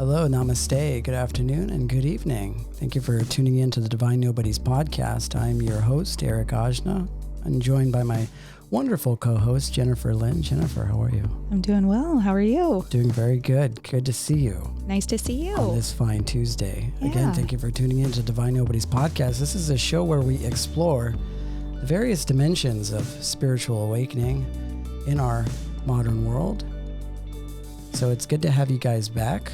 Hello, namaste, good afternoon, and good evening. Thank you for tuning in to the Divine Nobodies podcast. I'm your host, Eric Ajne. I'm joined by my wonderful co-host, Jennifer Lynn. Jennifer, how are you? I'm doing well. How are you? Doing very good. Good to see you. Nice to see you. On this fine Tuesday. Yeah. Again, thank you for tuning in to Divine Nobodies podcast. This is a show where we explore the various dimensions of spiritual awakening in our modern world. So it's good to have you guys back.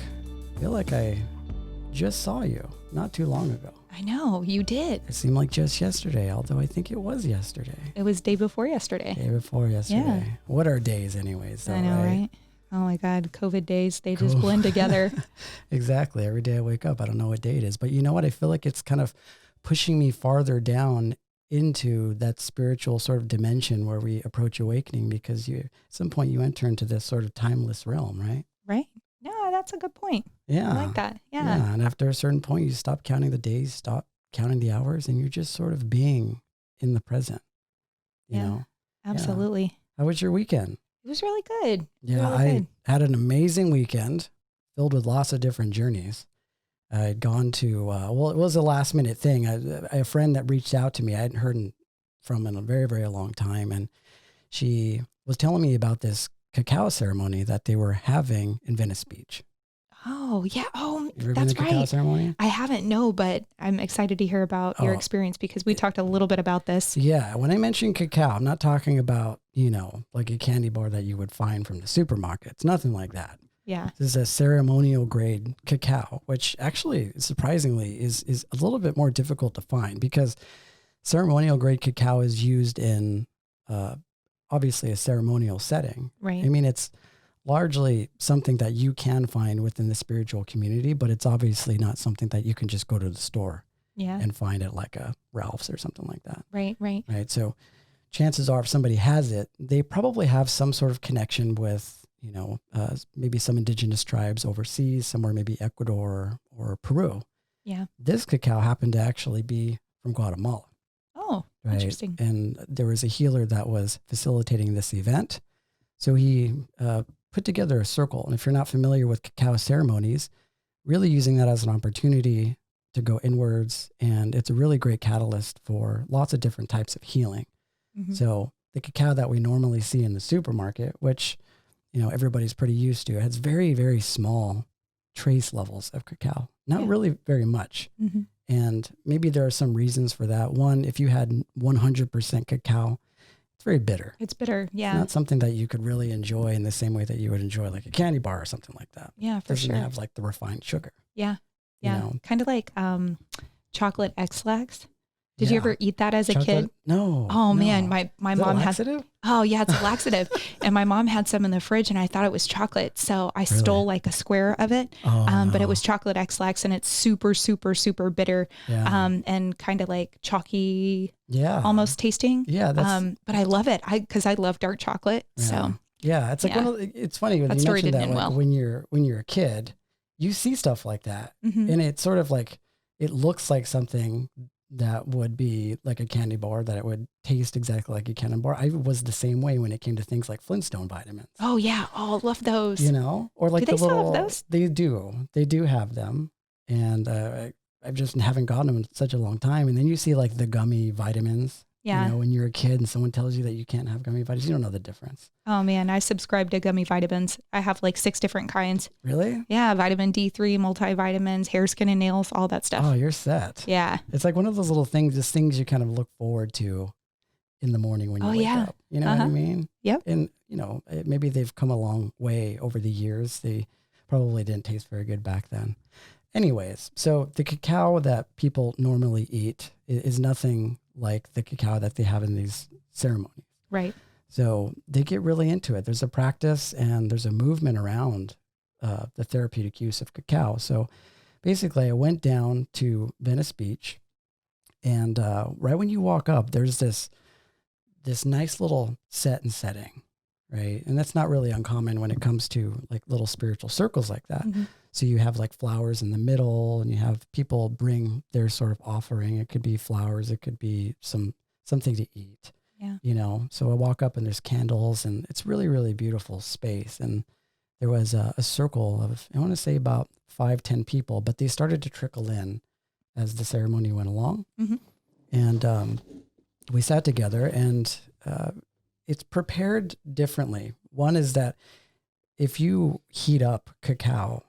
I feel like I just saw you not too long ago. I know, you did. It seemed like just yesterday, although I think it was yesterday. It was day before yesterday. Day before yesterday. Yeah. What are days anyways, though, I know, right? Oh my God, COVID days, they just blend together. Exactly. Every day I wake up, I don't know what day it is. But you know what? I feel like it's kind of pushing me farther down into that spiritual sort of dimension where we approach awakening, because you, at some point you enter into this sort of timeless realm, right? Right? No, that's a good point. Yeah. I like that. Yeah. And after a certain point, you stop counting the days, stop counting the hours, and you're just sort of being in the present. You know? Absolutely. Yeah. How was your weekend? It was really good. Yeah, really good. had an amazing weekend filled with lots of different journeys. I had gone to, it was a last minute thing. A friend that reached out to me, I hadn't heard from in a very, very long time. And she was telling me about this cacao ceremony that they were having in Venice Beach. Oh, yeah. Oh, You ever that's been to cacao right. ceremony? I haven't, no, but I'm excited to hear about your experience because we talked a little bit about this. Yeah. When I mention cacao, I'm not talking about, like a candy bar that you would find from the supermarket. It's nothing like that. Yeah. This is a ceremonial grade cacao, which actually surprisingly is a little bit more difficult to find, because ceremonial grade cacao is used in obviously a ceremonial setting. Right. I mean, it's largely something that you can find within the spiritual community, but it's obviously not something that you can just go to the store and find at like a Ralph's or something like that. Right. Right. So chances are if somebody has it, they probably have some sort of connection with, maybe some indigenous tribes overseas, somewhere maybe Ecuador or Peru. Yeah. This cacao happened to actually be from Guatemala. Oh, right? interesting. And there was a healer that was facilitating this event. So he put together a circle. And if you're not familiar with cacao ceremonies, really using that as an opportunity to go inwards. And it's a really great catalyst for lots of different types of healing. Mm-hmm. So the cacao that we normally see in the supermarket, which, everybody's pretty used to, it has very, very small trace levels of cacao, not really very much. Mm-hmm. And maybe there are some reasons for that. One, if you had 100% cacao, it's very bitter. It's bitter. Yeah. It's not something that you could really enjoy in the same way that you would enjoy like a candy bar or something like that. Yeah, for sure. It doesn't sure. have like the refined sugar. Yeah. Yeah. Kind of like chocolate X-Lax. Did you ever eat that as a kid? No. Oh no. man, my mom had. Oh yeah, it's a laxative. And my mom had some in the fridge, and I thought it was chocolate, so I stole like a square of it. But it was chocolate X-Lax, and it's super, super, super bitter, and kind of like chalky, almost tasting. Yeah, but I love it, because I love dark chocolate. Yeah. So yeah, it's like it's funny when you mentioned that, like when you're a kid, you see stuff like that, and it's sort of like it looks like something that would be like a candy bar, that it would taste exactly like a candy bar. I was the same way when it came to things like Flintstone vitamins. Oh yeah. Oh, love those. Or like do they still have those? They do have them. And I just haven't gotten them in such a long time. And then you see like the gummy vitamins. Yeah. When you're a kid and someone tells you that you can't have gummy vitamins, you don't know the difference. Oh man, I subscribe to gummy vitamins. I have like 6 different kinds. Really? Yeah, vitamin D3, multivitamins, hair, skin, and nails, all that stuff. Oh, you're set. Yeah. It's like one of those little things, just things you kind of look forward to in the morning when you wake up. You know what I mean? Yep. And, maybe they've come a long way over the years. They probably didn't taste very good back then. Anyways, so the cacao that people normally eat is nothing like the cacao that they have in these ceremonies. Right. So they get really into it. There's a practice and there's a movement around the therapeutic use of cacao. So basically I went down to Venice Beach, and right when you walk up, there's this nice little setting, right? And that's not really uncommon when it comes to like little spiritual circles like that. Mm-hmm. So you have like flowers in the middle, and you have people bring their sort of offering. It could be flowers. It could be something to eat. Yeah. So I walk up and there's candles, and it's really, really beautiful space. And there was a circle of, I want to say about 5-10 people, but they started to trickle in as the ceremony went along. Mm-hmm. And we sat together, and it's prepared differently. One is that if you heat up cacao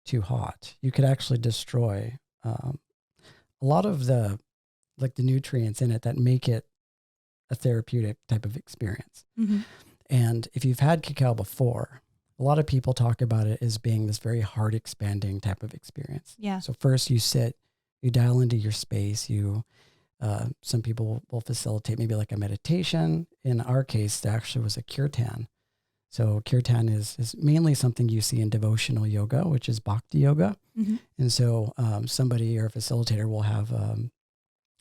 too hot, you could actually destroy a lot of the nutrients in it that make it a therapeutic type of experience. Mm-hmm. And if you've had cacao before, a lot of people talk about it as being this very heart expanding type of experience. Yeah. So first you sit, you dial into your space, some people will facilitate maybe like a meditation. In our case, there actually was a kirtan. So kirtan is mainly something you see in devotional yoga, which is bhakti yoga. Mm-hmm. And so somebody or a facilitator will have a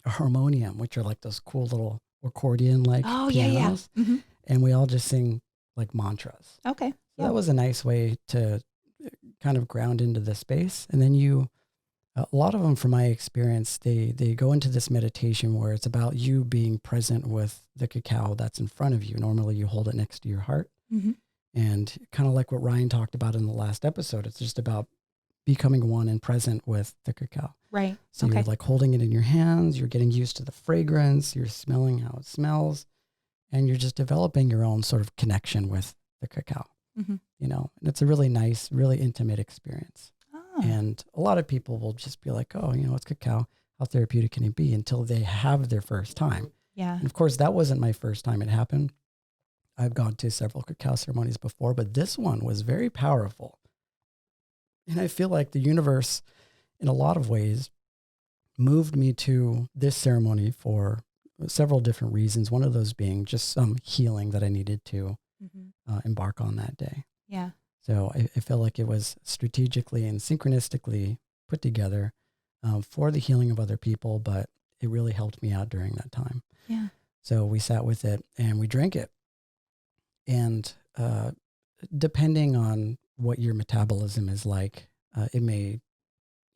harmonium, which are like those cool little accordion-like pianos. Yeah. Mm-hmm. And we all just sing like mantras. Okay. So that was a nice way to kind of ground into the space. And then a lot of them, from my experience, they go into this meditation where it's about you being present with the cacao that's in front of you. Normally you hold it next to your heart. Mm-hmm. And kind of like what Ryan talked about in the last episode, it's just about becoming one and present with the cacao. Right. So you're like holding it in your hands, you're getting used to the fragrance, you're smelling how it smells, and you're just developing your own sort of connection with the cacao. Mm-hmm. And it's a really nice, really intimate experience. Oh. And a lot of people will just be like, oh, it's cacao. How therapeutic can it be, until they have their first time? Yeah. And of course, that wasn't my first time it happened. I've gone to several cacao ceremonies before, but this one was very powerful. And I feel like the universe, in a lot of ways, moved me to this ceremony for several different reasons. One of those being just some healing that I needed to embark on that day. Yeah. So I feel like it was strategically and synchronistically put together for the healing of other people, but it really helped me out during that time. Yeah. So we sat with it and we drank it. And depending on what your metabolism is like, it may,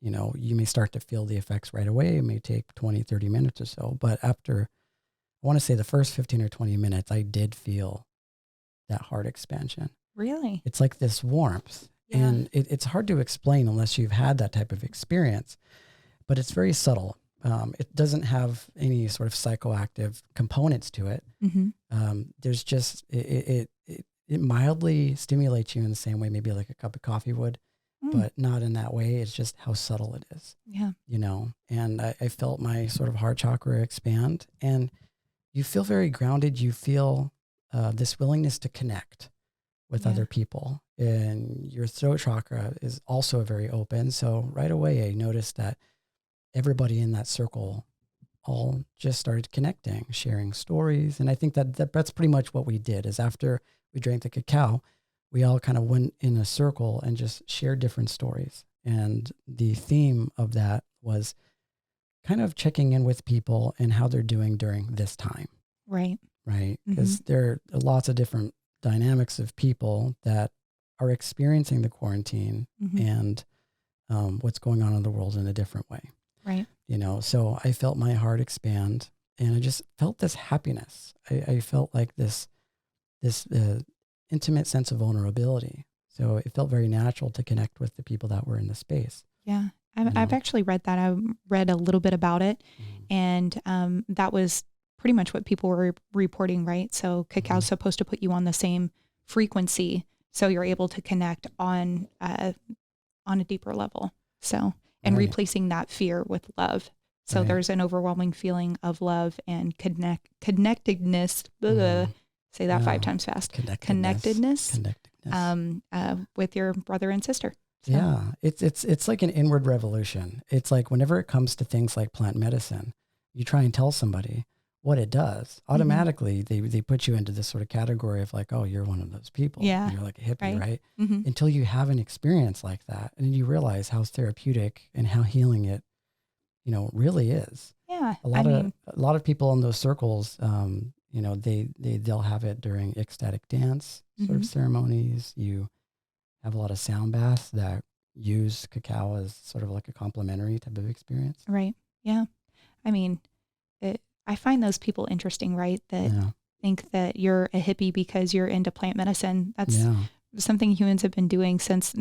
you may start to feel the effects right away. It may take 20, 30 minutes or so. But after, I want to say the first 15 or 20 minutes, I did feel that heart expansion. Really? It's like this warmth. Yeah. And it's hard to explain unless you've had that type of experience. But it's very subtle. It doesn't have any sort of psychoactive components to it. Mm-hmm. There's just, it mildly stimulates you in the same way maybe like a cup of coffee would, but not in that way. It's just how subtle it is. Yeah. And I felt my sort of heart chakra expand, and you feel very grounded. You feel this willingness to connect with other people, and your throat chakra is also very open. So right away, I noticed that everybody in that circle all just started connecting, sharing stories. And I think that's pretty much what we did. Is after we drank the cacao, we all kind of went in a circle and just shared different stories. And the theme of that was kind of checking in with people and how they're doing during this time. Right. Right. Because there are lots of different dynamics of people that are experiencing the quarantine and what's going on in the world in a different way. Right. So I felt my heart expand, and I just felt this happiness. I felt like this intimate sense of vulnerability. So it felt very natural to connect with the people that were in the space. Yeah. I've actually read that. I read a little bit about it, and that was pretty much what people were reporting, right? So cacao is supposed to put you on the same frequency, so you're able to connect on a deeper level. So, and replacing that fear with love. So there's an overwhelming feeling of love and connectedness. Say that 5 times fast. Connectedness. With your brother and sister. So. Yeah, it's like an inward revolution. It's like whenever it comes to things like plant medicine, you try and tell somebody what it does. Automatically, they put you into this sort of category of like, oh, you're one of those people. Yeah, and you're like a hippie, right? Until you have an experience like that, and then you realize how therapeutic and how healing it, really is. Yeah, a lot of people in those circles, they'll have it during ecstatic dance sort of ceremonies. You have a lot of sound baths that use cacao as sort of like a complimentary type of experience. Right. Yeah. I mean, I find those people interesting, right? That think that you're a hippie because you're into plant medicine. That's something humans have been doing since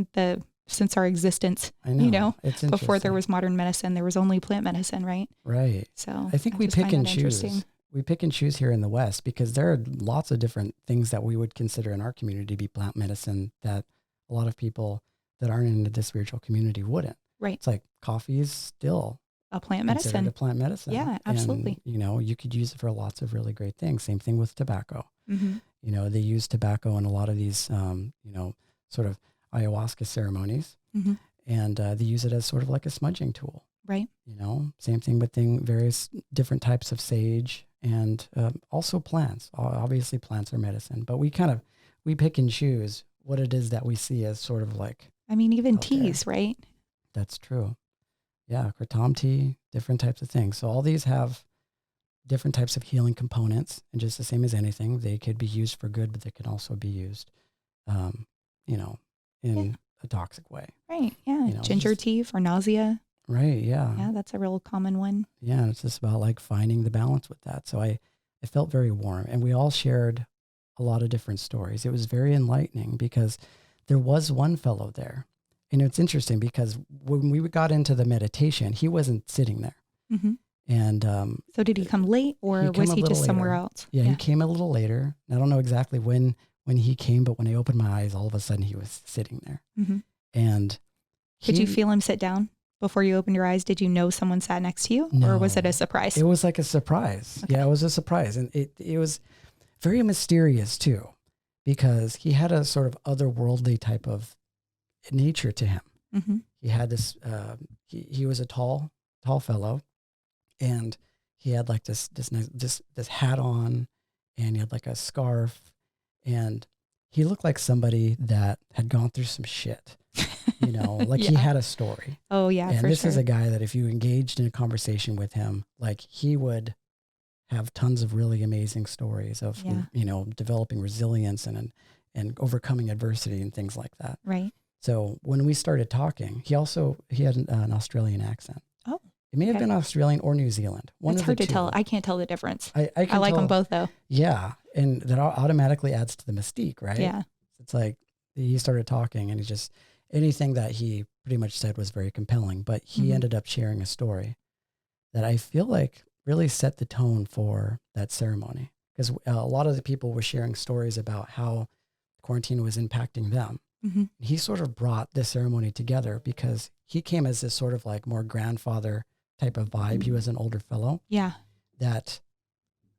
our existence. I know. It's before there was modern medicine, there was only plant medicine, right? Right. So I think we pick and choose. We pick and choose here in the West because there are lots of different things that we would consider in our community to be plant medicine that a lot of people that aren't into the spiritual community wouldn't. Right. It's like coffee is still a plant medicine. A plant medicine. Yeah, absolutely. And, you could use it for lots of really great things. Same thing with tobacco. Mm-hmm. They use tobacco in a lot of these, sort of ayahuasca ceremonies, mm-hmm. and they use it as sort of like a smudging tool. Right. Same thing with various different types of sage and also plants. Obviously, plants are medicine, but we pick and choose what it is that we see as sort of like. I mean, even teas, there. Right? That's true. Yeah, kratom tea, different types of things. So all these have different types of healing components, and just the same as anything, they could be used for good, but they can also be used, in a toxic way. Right. Yeah. Ginger tea for nausea. Right. Yeah. Yeah, that's a real common one. Yeah, and it's just about like finding the balance with that. So I felt very warm, and we all shared a lot of different stories. It was very enlightening because there was one fellow there. And it's interesting because when we got into the meditation, he wasn't sitting there. Mm-hmm. And so did he come late, or was he just somewhere else? Yeah, he came a little later. I don't know exactly when he came, but when I opened my eyes, all of a sudden he was sitting there. Mm-hmm. And did you feel him sit down before you opened your eyes? Did you know someone sat next to you, or was it a surprise? It was like a surprise. Okay. Yeah, it was a surprise, and it was very mysterious too, because he had a sort of otherworldly type of nature to him. Mm-hmm. He had this, he was a tall fellow, and he had like this hat on, and he had like a scarf, and he looked like somebody that had gone through some shit, like he had a story. Oh yeah. And this is a guy that if you engaged in a conversation with him, like he would have tons of really amazing stories of, developing resilience and overcoming adversity and things like that. Right. So when we started talking, he had an Australian accent. Oh, it may have been Australian or New Zealand. It's hard to tell. I can't tell the difference. I like them both though. Yeah. And that automatically adds to the mystique, right? Yeah. It's like he started talking, and he just, anything that he pretty much said was very compelling, but he ended up sharing a story that I feel like really set the tone for that ceremony, because a lot of the people were sharing stories about how quarantine was impacting them. Mm-hmm. He sort of brought this ceremony together because he came as this sort of like more grandfather type of vibe. Mm-hmm. He was an older fellow. Yeah. That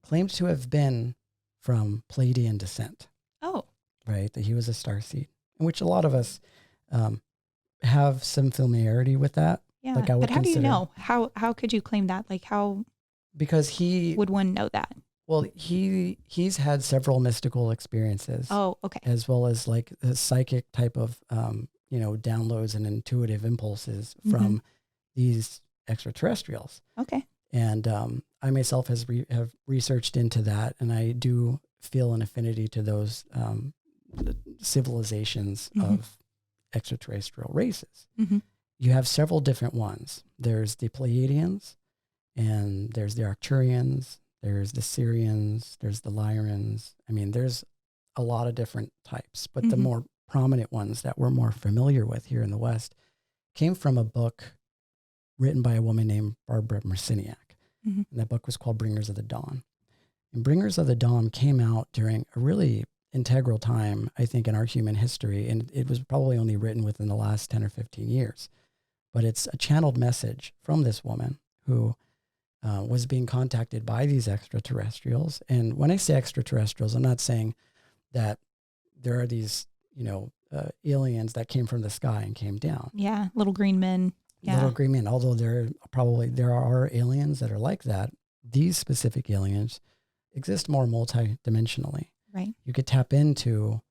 claimed to have been from Pleiadian descent. Oh. Right. That he was a starseed, in which a lot of us have some familiarity with that. Yeah. Like but how do you know? How could you claim that? Like how? Because he would one know that? Well, he's had several mystical experiences. Oh, okay. As well as like a psychic type of, downloads and intuitive impulses from these extraterrestrials. Okay. And I myself have researched into that, and I do feel an affinity to those civilizations of extraterrestrial races. Mm-hmm. You have several different ones. There's the Pleiadians, and there's the Arcturians. There's the Syrians, there's the Lyrans. I mean, there's a lot of different types, but the more prominent ones that we're more familiar with here in the West came from a book written by a woman named Barbara Marciniak. Mm-hmm. And that book was called Bringers of the Dawn. And Bringers of the Dawn came out during a really integral time, I think, in our human history. And it was probably only written within the last 10 or 15 years. But it's a channeled message from this woman who was being contacted by these extraterrestrials. And when I say extraterrestrials, I'm not saying that there are these, aliens that came from the sky and came down. Yeah, little green men. Yeah. Little green men, although there are aliens that are like that. These specific aliens exist more multidimensionally. Right. You could tap into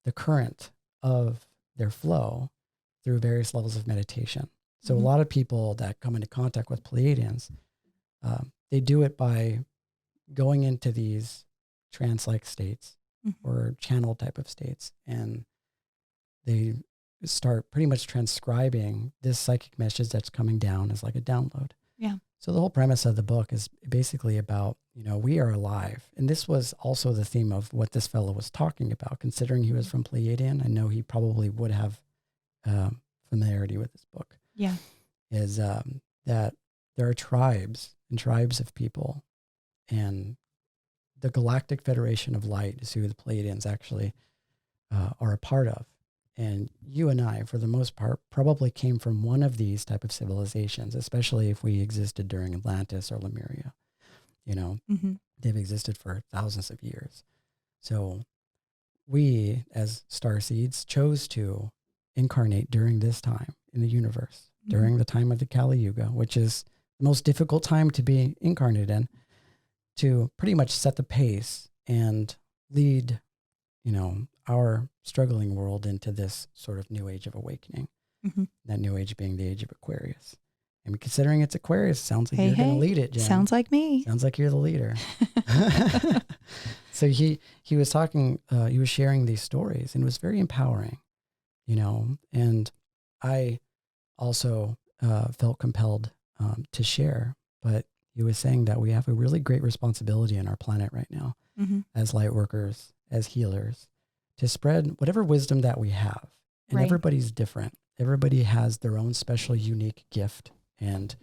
the current of their flow through various levels of meditation. So a lot of people that come into contact with Pleiadians, they do it by going into these trance-like states or channel type of states, and they start pretty much transcribing this psychic message that's coming down as like a download. Yeah. So the whole premise of the book is basically about, we are alive. And this was also the theme of what this fellow was talking about. Considering he was from Pleiadian, I know he probably would have familiarity with this book. Yeah. Is that there are tribes and tribes of people, and the Galactic Federation of Light is who the Pleiadians actually are a part of. And you and I, for the most part, probably came from one of these type of civilizations, especially if we existed during Atlantis or Lemuria. They've existed for thousands of years. So we, as starseeds, chose to incarnate during this time in the universe, during the time of the Kali Yuga, which is the most difficult time to be incarnated in, to pretty much set the pace and lead, our struggling world into this sort of new age of awakening. That new age being the age of Aquarius. And considering it's Aquarius, sounds like you're going to lead it, Jen. Sounds like me. Sounds like you're the leader. So he was talking, he was sharing these stories, and it was very empowering, and I also felt compelled to share. But he was saying that we have a really great responsibility on our planet right now as light workers, as healers, to spread whatever wisdom that we have. And everybody's different. Everybody has their own special, unique gift and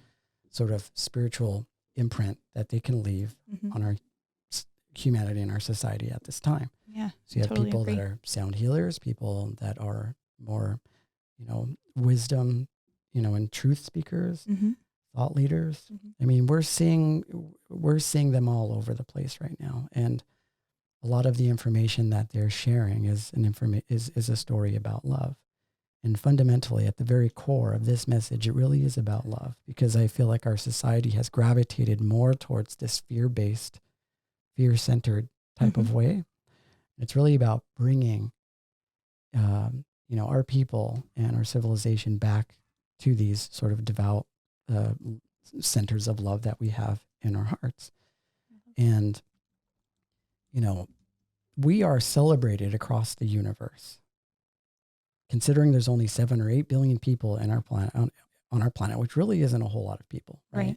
sort of spiritual imprint that they can leave on our humanity and our society at this time. Yeah. So you have people that are sound healers, people that are more, wisdom, and truth speakers, thought leaders. I mean, we're seeing them all over the place right now. And a lot of the information that they're sharing is a story about love. And fundamentally, at the very core of this message, it really is about love, because I feel like our society has gravitated more towards this fear-based, fear-centered type of way. It's really about bringing, our people and our civilization back to these sort of devout centers of love that we have in our hearts. And, we are celebrated across the universe. Considering there's only 7 or 8 billion people in our planet, on our planet, which really isn't a whole lot of people, right?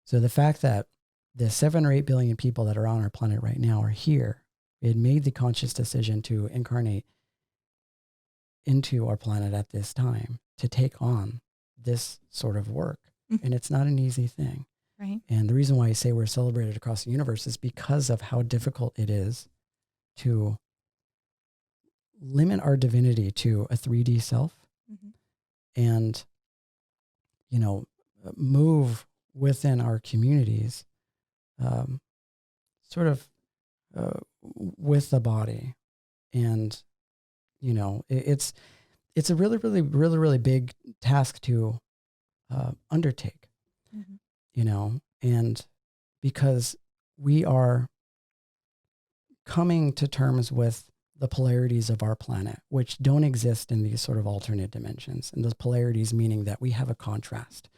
So the fact that the 7 or 8 billion people that are on our planet right now are here, we had made the conscious decision to incarnate into our planet at this time to take on this sort of work. And it's not an easy thing. Right. And the reason why I say we're celebrated across the universe is because of how difficult it is to limit our divinity to a 3D self and, move within our communities, sort of with the body. And, it's a really, really, really, really big task to undertake, and because we are coming to terms with the polarities of our planet, which don't exist in these sort of alternate dimensions. And those polarities meaning that we have a contrast.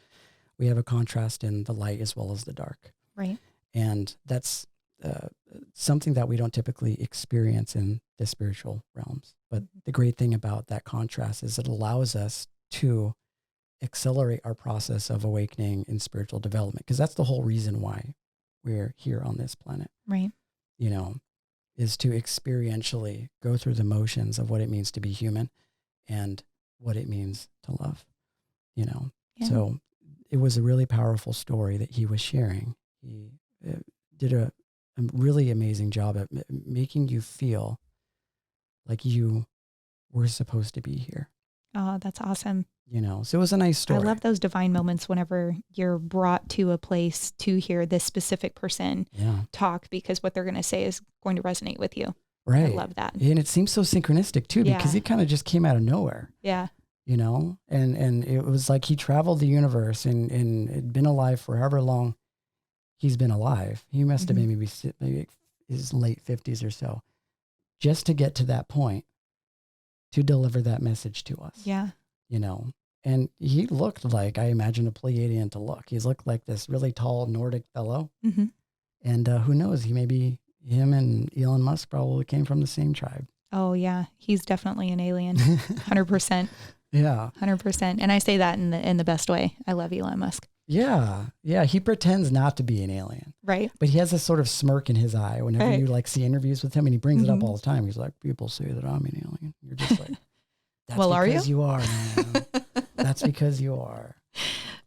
We have a contrast in the light as well as the dark. Right. And that's something that we don't typically experience in the spiritual realms. But the great thing about that contrast is it allows us to accelerate our process of awakening and spiritual development, because that's the whole reason why we're here on this planet. Right. Is to experientially go through the motions of what it means to be human and what it means to love, Yeah. So it was a really powerful story that he was sharing. He did a really amazing job at making you feel like you were supposed to be here. Oh, that's awesome. So it was a nice story. I love those divine moments whenever you're brought to a place to hear this specific person talk, because what they're going to say is going to resonate with you. Right. I love that. And it seems so synchronistic too, because it kind of just came out of nowhere. Yeah. And it was like he traveled the universe and had been alive for however long he's been alive. He must have maybe his late 50s or so, just to get to that point to deliver that message to us. Yeah. And he looked like, I imagine, a Pleiadian to look. He's looked like this really tall Nordic fellow. And who knows, him and Elon Musk probably came from the same tribe. Oh yeah. He's definitely an alien. 100%. Yeah. 100%. And I say that in the best way. I love Elon Musk. Yeah. Yeah. He pretends not to be an alien. Right. But he has this sort of smirk in his eye whenever you like see interviews with him, and he brings it up all the time. He's like, people say that I'm an alien. You're just like, that's well, because you are, man. That's because you are.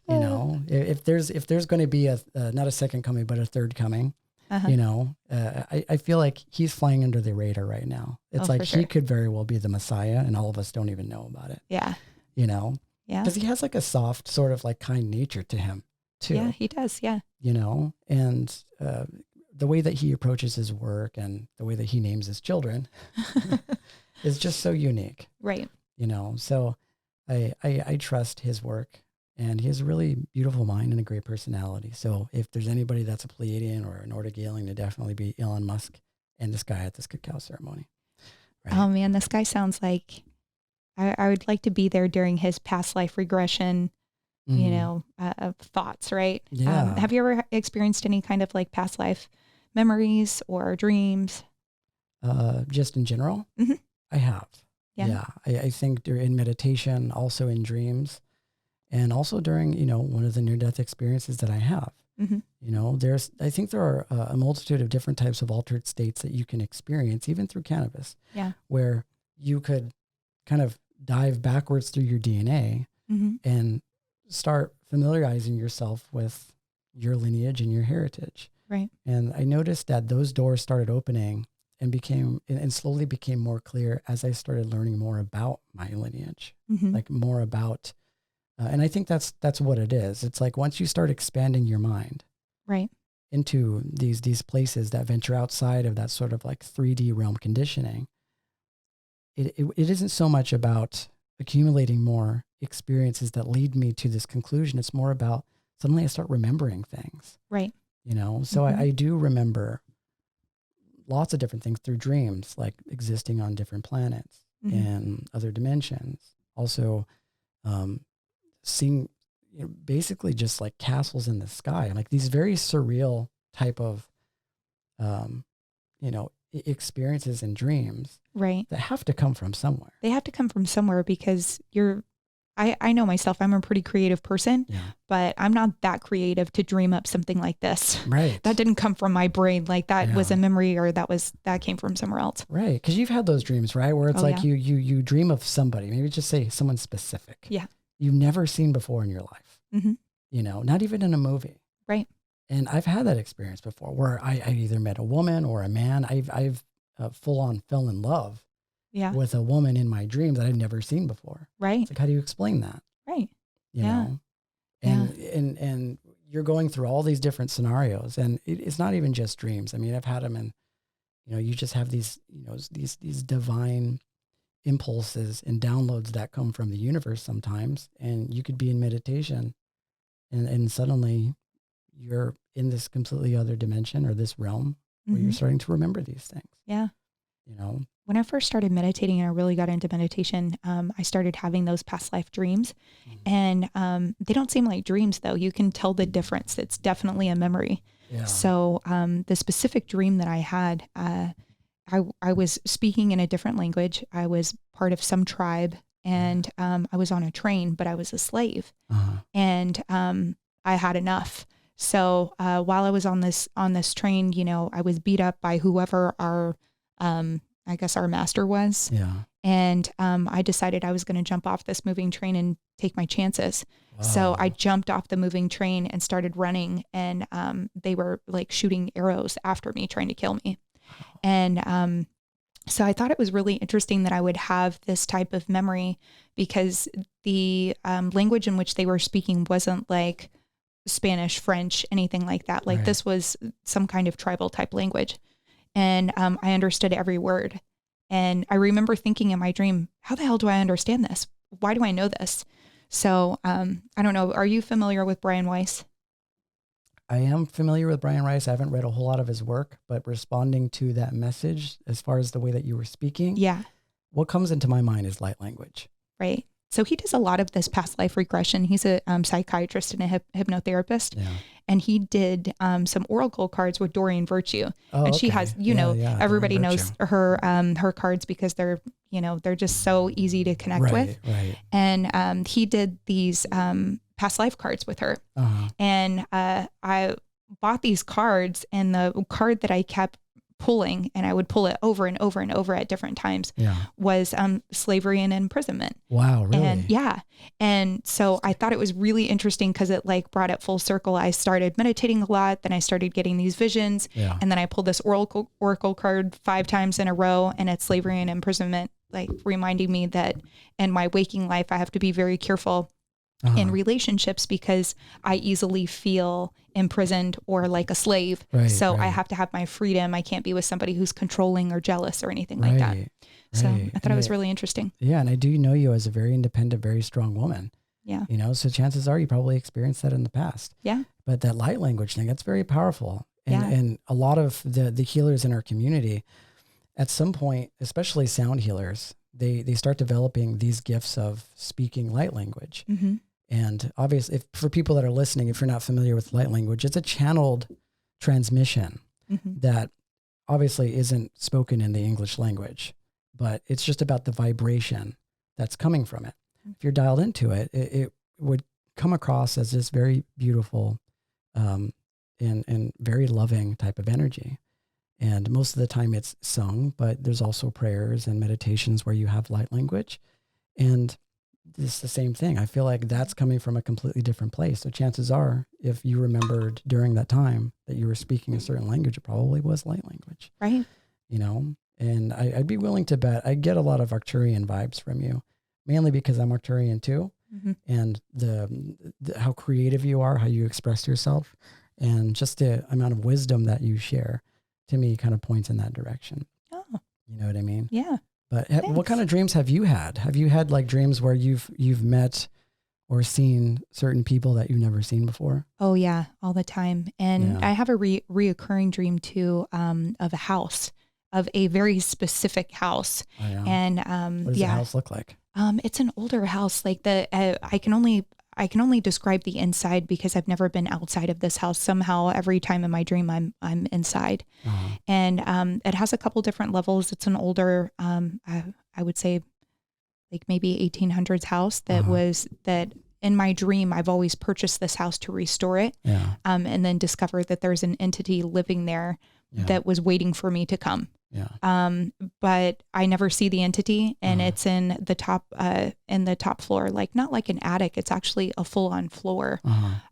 You know, if there's going to be not a second coming, but a third coming, you know, I feel like he's flying under the radar right now. It's like he could very well be the Messiah, and all of us don't even know about it. Yeah. You know, yeah, because he has like a soft sort of like kind nature to him too. Yeah, he does. Yeah. You know, and the way that he approaches his work and the way that he names his children is just so unique. Right. You know, so I trust his work. And he has a really beautiful mind and a great personality. So if there's anybody that's a Pleiadian or an Nordic-alien, it'd definitely be Elon Musk and this guy at this cacao ceremony. Right? Oh man, this guy sounds like I would like to be there during his past life regression, you know, thoughts, right? Yeah. Have you ever experienced any kind of like past life memories or dreams? Just in general? Mm-hmm. I have. Yeah. I think in meditation, also in dreams. And also during, you know, one of the near-death experiences that I have, you know, I think there are a multitude of different types of altered states that you can experience, even through cannabis, where you could kind of dive backwards through your DNA and start familiarizing yourself with your lineage and your heritage. Right. And I noticed that those doors started opening and slowly became more clear as I started learning more about my lineage, like more about. And I think that's what it is. It's like once you start expanding your mind into these places that venture outside of that sort of like 3D realm conditioning, it isn't so much about accumulating more experiences that lead me to this conclusion. It's more about suddenly I start remembering things. Right. You know, so I do remember lots of different things through dreams, like existing on different planets and other dimensions. Also, seeing, you know, basically just like castles in the sky, like these very surreal type of, you know, experiences and dreams, right? That have to come from somewhere. They have to come from somewhere because I know myself, I'm a pretty creative person, but I'm not that creative to dream up something like this. Right. That didn't come from my brain. Like that was a memory or that came from somewhere else. Right. Cause you've had those dreams, right? Where it's you dream of somebody, maybe just say someone specific. Yeah. You've never seen before in your life, you know, not even in a movie. Right. And I've had that experience before where I either met a woman or a man. I've full on fell in love with a woman in my dream that I'd never seen before. Right. It's like, how do you explain that? Right. You know, and you're going through all these different scenarios, and it's not even just dreams. I mean, I've had them, and, you know, you just have these, you know, these divine impulses and downloads that come from the universe sometimes, and you could be in meditation and suddenly you're in this completely other dimension or this realm where you're starting to remember these things. Yeah. You know, when I first started meditating and I really got into meditation, I started having those past life dreams, and they don't seem like dreams though. You can tell the difference. It's definitely a memory. Yeah. So the specific dream that I had, I was speaking in a different language. I was part of some tribe, and I was on a train, but I was a slave, and I had enough. So while I was on this train, you know, I was beat up by whoever our I guess our master was. Yeah. And I decided I was going to jump off this moving train and take my chances. Wow. So I jumped off the moving train and started running, and they were like shooting arrows after me, trying to kill me. And so I thought it was really interesting that I would have this type of memory, because the language in which they were speaking wasn't like Spanish, French, anything like that. Like this was some kind of tribal type language. And I understood every word. And I remember thinking in my dream, how the hell do I understand this? Why do I know this? So I don't know. Are you familiar with Brian Weiss? I am familiar with Brian Weiss. I haven't read a whole lot of his work, but responding to that message, as far as the way that you were speaking, what comes into my mind is light language. Right. So he does a lot of this past life regression. He's a psychiatrist and a hypnotherapist. Yeah. And he did some oracle cards with Doreen Virtue. Oh, and she has, you know, everybody knows her cards because they're just so easy to connect with. Right. And he did these past life cards with her. And I bought these cards, and the card that I kept pulling, and I would pull it over and over and over at different times, was slavery and imprisonment. Wow, really? And and so I thought it was really interesting because it like brought it full circle. I started meditating a lot, then I started getting these visions, and then I pulled this oracle card 5 times in a row, and it's slavery and imprisonment, like reminding me that in my waking life I have to be very careful in relationships because I easily feel imprisoned or like a slave. So I have to have my freedom. I can't be with somebody who's controlling or jealous or anything like that. So I thought it was really interesting. Yeah. And I do know you as a very independent, very strong woman. Yeah. You know, so chances are you probably experienced that in the past. Yeah. But that light language thing, that's very powerful. And a lot of the healers in our community, at some point, especially sound healers, they start developing these gifts of speaking light language. And obviously, for people that are listening, if you're not familiar with light language, it's a channeled transmission that obviously isn't spoken in the English language, but it's just about the vibration that's coming from it. If you're dialed into it, it would come across as this very beautiful and very loving type of energy. And most of the time it's sung, but there's also prayers and meditations where you have light language. And it's the same thing. I feel like that's coming from a completely different place. So chances are, if you remembered during that time that you were speaking a certain language, it probably was light language. Right. You know, and I'd be willing to bet I get a lot of Arcturian vibes from you, mainly because I'm Arcturian too. And the how creative you are, how you express yourself, and just the amount of wisdom that you share, to me, kind of points in that direction. Oh. You know what I mean? Yeah. But what kind of dreams have you had? Have you had like dreams where you've met or seen certain people that you've never seen before? Oh yeah, all the time. And I have a reoccurring dream too, of a house, of a very specific house. Oh, yeah. And what does the house look like? It's an older house. Like I can only describe the inside because I've never been outside of this house. Somehow every time in my dream I'm inside. And it has a couple different levels. It's an older, I would say like maybe 1800s house that in my dream, I've always purchased this house to restore it. And then discovered that there's an entity living there that was waiting for me to come. But I never see the entity, and it's in the top floor, like not like an attic. It's actually a full on floor.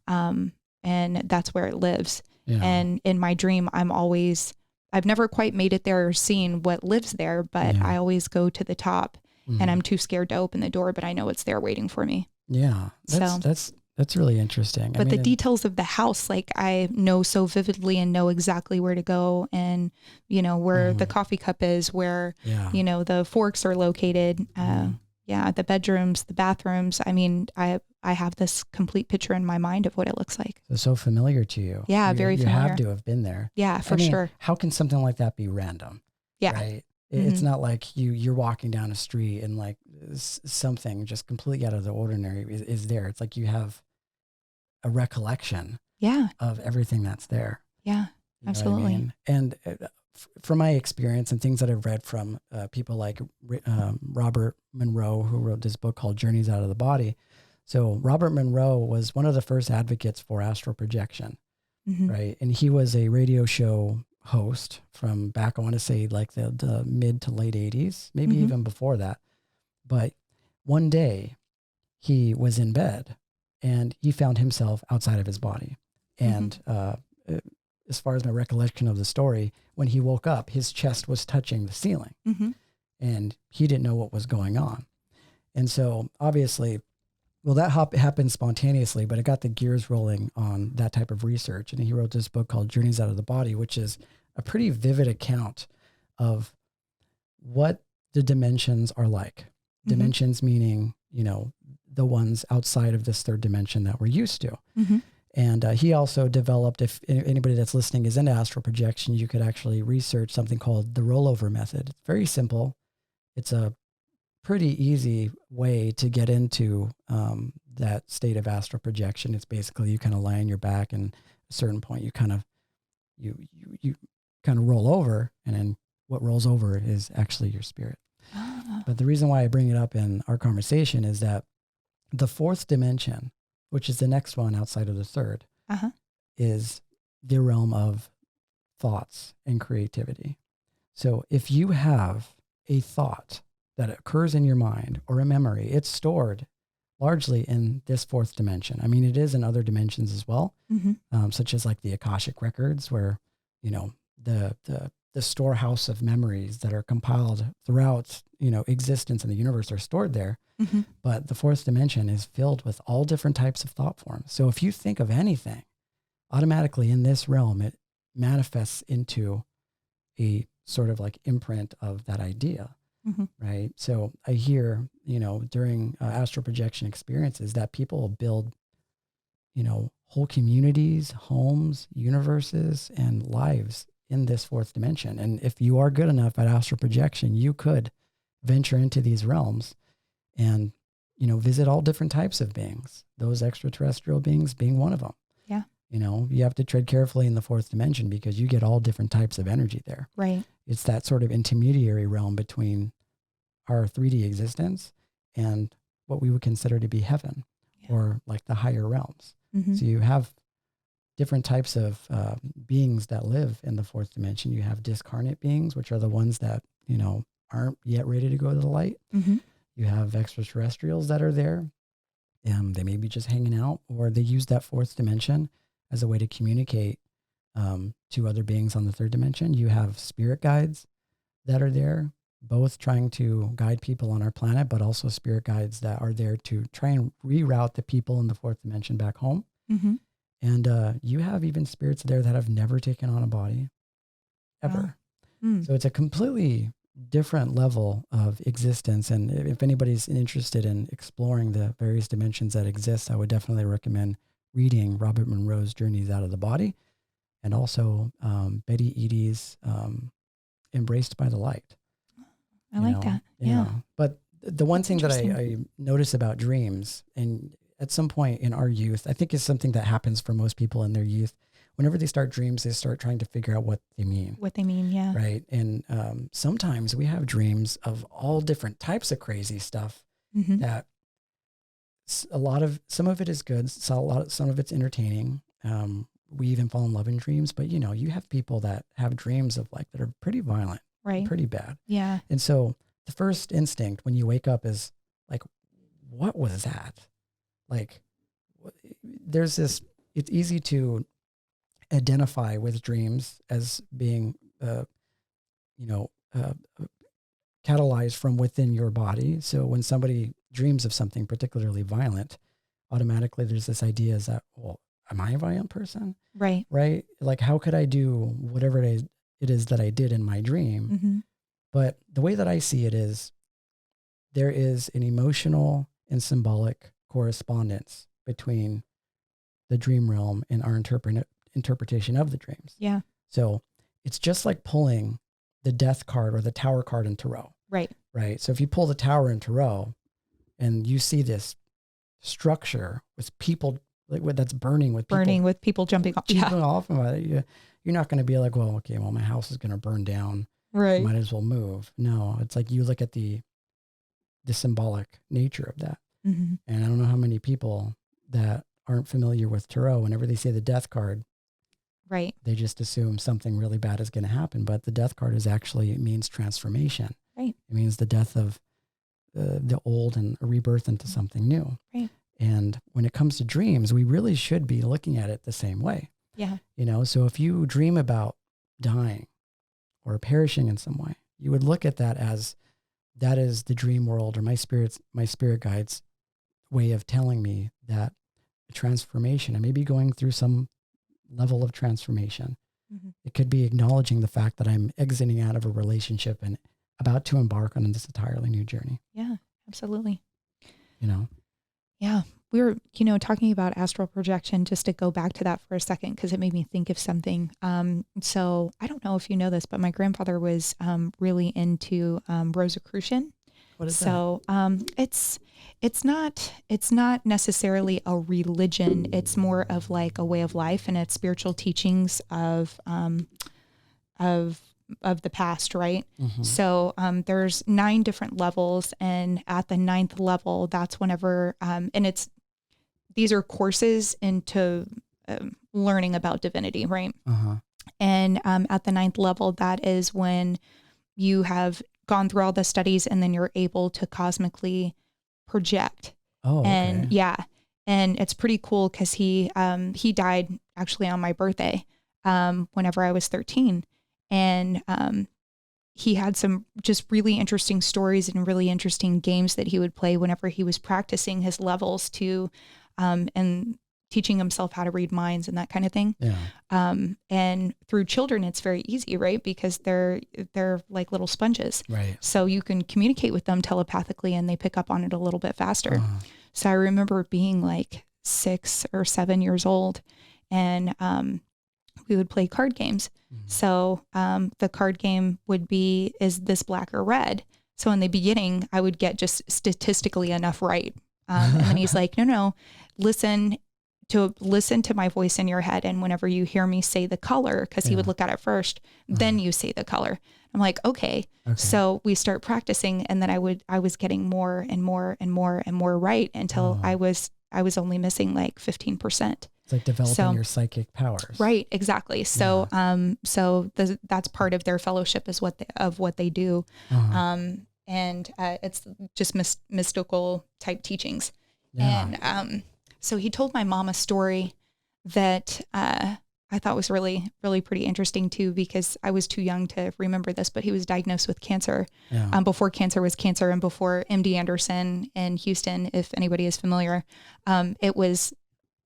And that's where it lives. And in my dream, I've never quite made it there or seen what lives there, but I always go to the top and I'm too scared to open the door, but I know it's there waiting for me. Yeah. That's really interesting. But the details of the house, like I know so vividly and know exactly where to go, and, you know, where the coffee cup is, where, you know, the forks are located. The bedrooms, the bathrooms. I mean, I have this complete picture in my mind of what it looks like. So familiar to you. Yeah, very familiar. You have to have been there. Yeah, for sure. How can something like that be random? Yeah. Right? It's not like you're walking down a street and like something just completely out of the ordinary is there. It's like you have a recollection of everything that's there. Yeah, you know absolutely. I mean? And from my experience and things that I've read from people like Robert Monroe, who wrote this book called Journeys Out of the Body. So Robert Monroe was one of the first advocates for astral projection, right? And he was a radio show host from back, I want to say like the mid to late 80s, maybe even before that. But one day he was in bed and he found himself outside of his body. And as far as my recollection of the story, when he woke up, his chest was touching the ceiling and he didn't know what was going on. And so obviously, well, that happened spontaneously, but it got the gears rolling on that type of research. And he wrote this book called Journeys Out of the Body, which is a pretty vivid account of what the dimensions are like. Dimensions meaning, you know, the ones outside of this third dimension that we're used to. And he also developed, if anybody that's listening is into astral projection, you could actually research something called the rollover method. It's very simple. It's a pretty easy way to get into that state of astral projection. It's basically you kind of lie on your back, and at a certain point you kind of roll over, and then what rolls over is actually your spirit. But the reason why I bring it up in our conversation is that the fourth dimension which is the next one outside of the third, Uh-huh. is the realm of thoughts and creativity. So if you have a thought that occurs in your mind or a memory, it's stored largely in this fourth dimension. I mean, it is in other dimensions as well, such as like the Akashic records, where, you know, the storehouse of memories that are compiled throughout, you know, existence in the universe are stored there. But the fourth dimension is filled with all different types of thought forms. So if you think of anything, automatically in this realm, it manifests into a sort of like imprint of that idea. Right. So I hear, you know, during astral projection experiences that people build, you know, whole communities, homes, universes, and lives in this fourth dimension. And if you are good enough at astral projection, you could venture into these realms and, you know, visit all different types of beings, those extraterrestrial beings being one of them. Yeah. You know, you have to tread carefully in the fourth dimension because you get all different types of energy there. Right. It's that sort of intermediary realm between our 3D existence and what we would consider to be heaven, or like the higher realms. So you have different types of beings that live in the fourth dimension. You have discarnate beings, which are the ones that, you know, aren't yet ready to go to the light. You have extraterrestrials that are there. They may be just hanging out, or they use that fourth dimension as a way to communicate to other beings on the third dimension. You have spirit guides that are there, both trying to guide people on our planet, but also spirit guides that are there to try and reroute the people in the fourth dimension back home. And you have even spirits there that have never taken on a body, ever. So it's a completely different level of existence. And if anybody's interested in exploring the various dimensions that exist, I would definitely recommend reading Robert Monroe's Journeys Out of the Body, and also Betty Eadie's Embraced by the Light. I like that. Yeah. But the one thing that I notice about dreams, and at some point in our youth, I think is something that happens for most people in their youth. Whenever they start dreams, they start trying to figure out what they mean. Yeah. Right. And sometimes we have dreams of all different types of crazy stuff that some of it is good. So some of it's entertaining. We even fall in love in dreams, but you know, you have people that have dreams of like, that are pretty violent. Right. Pretty bad. Yeah. And so the first instinct when you wake up is like, what was that? Like, there's this, it's easy to identify with dreams as being, catalyzed from within your body. So when somebody dreams of something particularly violent, automatically there's this idea is that, well, am I a violent person? Right. Right. Like, how could I do whatever it is that I did in my dream? But the way that I see it is there is an emotional and symbolic correspondence between the dream realm and our interpretation of the dreams. Yeah. So it's just like pulling the death card or the tower card in tarot. Right. Right. So if you pull the tower in tarot and you see this structure with people that's burning with people jumping off. You're not going to be like, well, okay, well, my house is going to burn down. Right. Might as well move. No, it's like you look at the symbolic nature of that. And I don't know how many people that aren't familiar with tarot, whenever they say the death card, right, they just assume something really bad is going to happen. But the death card it means transformation. Right. It means the death of the old and a rebirth into something new. Right. And when it comes to dreams, we really should be looking at it the same way. Yeah. You know, so if you dream about dying or perishing in some way, you would look at that as that is the dream world, or my spirit guides way of telling me that a transformation, I may be going through some level of transformation. It could be acknowledging the fact that I'm exiting out of a relationship and about to embark on this entirely new journey. Yeah, absolutely. You know? Yeah. We were, talking about astral projection, just to go back to that for a second, because it made me think of something. So I don't know if you know this, but my grandfather was really into Rosicrucian. What is that? It's not necessarily a religion. It's more of like a way of life, and it's spiritual teachings of the past, right? So there's 9 different levels, and at the 9th level, that's whenever, and these are courses into learning about divinity, right? Uh-huh. And at the 9th level, that is when you have gone through all the studies and then you're able to cosmically project. Oh, okay. And and it's pretty cool because he died actually on my birthday whenever I was 13. And he had some just really interesting stories and really interesting games that he would play whenever he was practicing his levels to and teaching himself how to read minds and that kind of thing. Yeah. And through children, it's very easy, right? Because they're like little sponges. Right. So you can communicate with them telepathically and they pick up on it a little bit faster. Uh-huh. So I remember being like 6 or 7 years old and we would play card games. Mm-hmm. So the card game would be, is this black or red? So in the beginning, I would get just statistically enough right. And then he's like, no, listen to my voice in your head. And whenever you hear me say the color, because he would look at it first, then you say the color. I'm like, okay. So we start practicing. And then I was getting more and more and more and more right until I was only missing like 15%. It's like developing your psychic powers. Right. Exactly. So, that's part of their fellowship is what they do. Uh-huh. And it's just mystical type teachings. Yeah. And, so he told my mom a story that I thought was really, really pretty interesting too, because I was too young to remember this, but he was diagnosed with cancer before cancer was cancer and before MD Anderson in Houston, if anybody is familiar. It was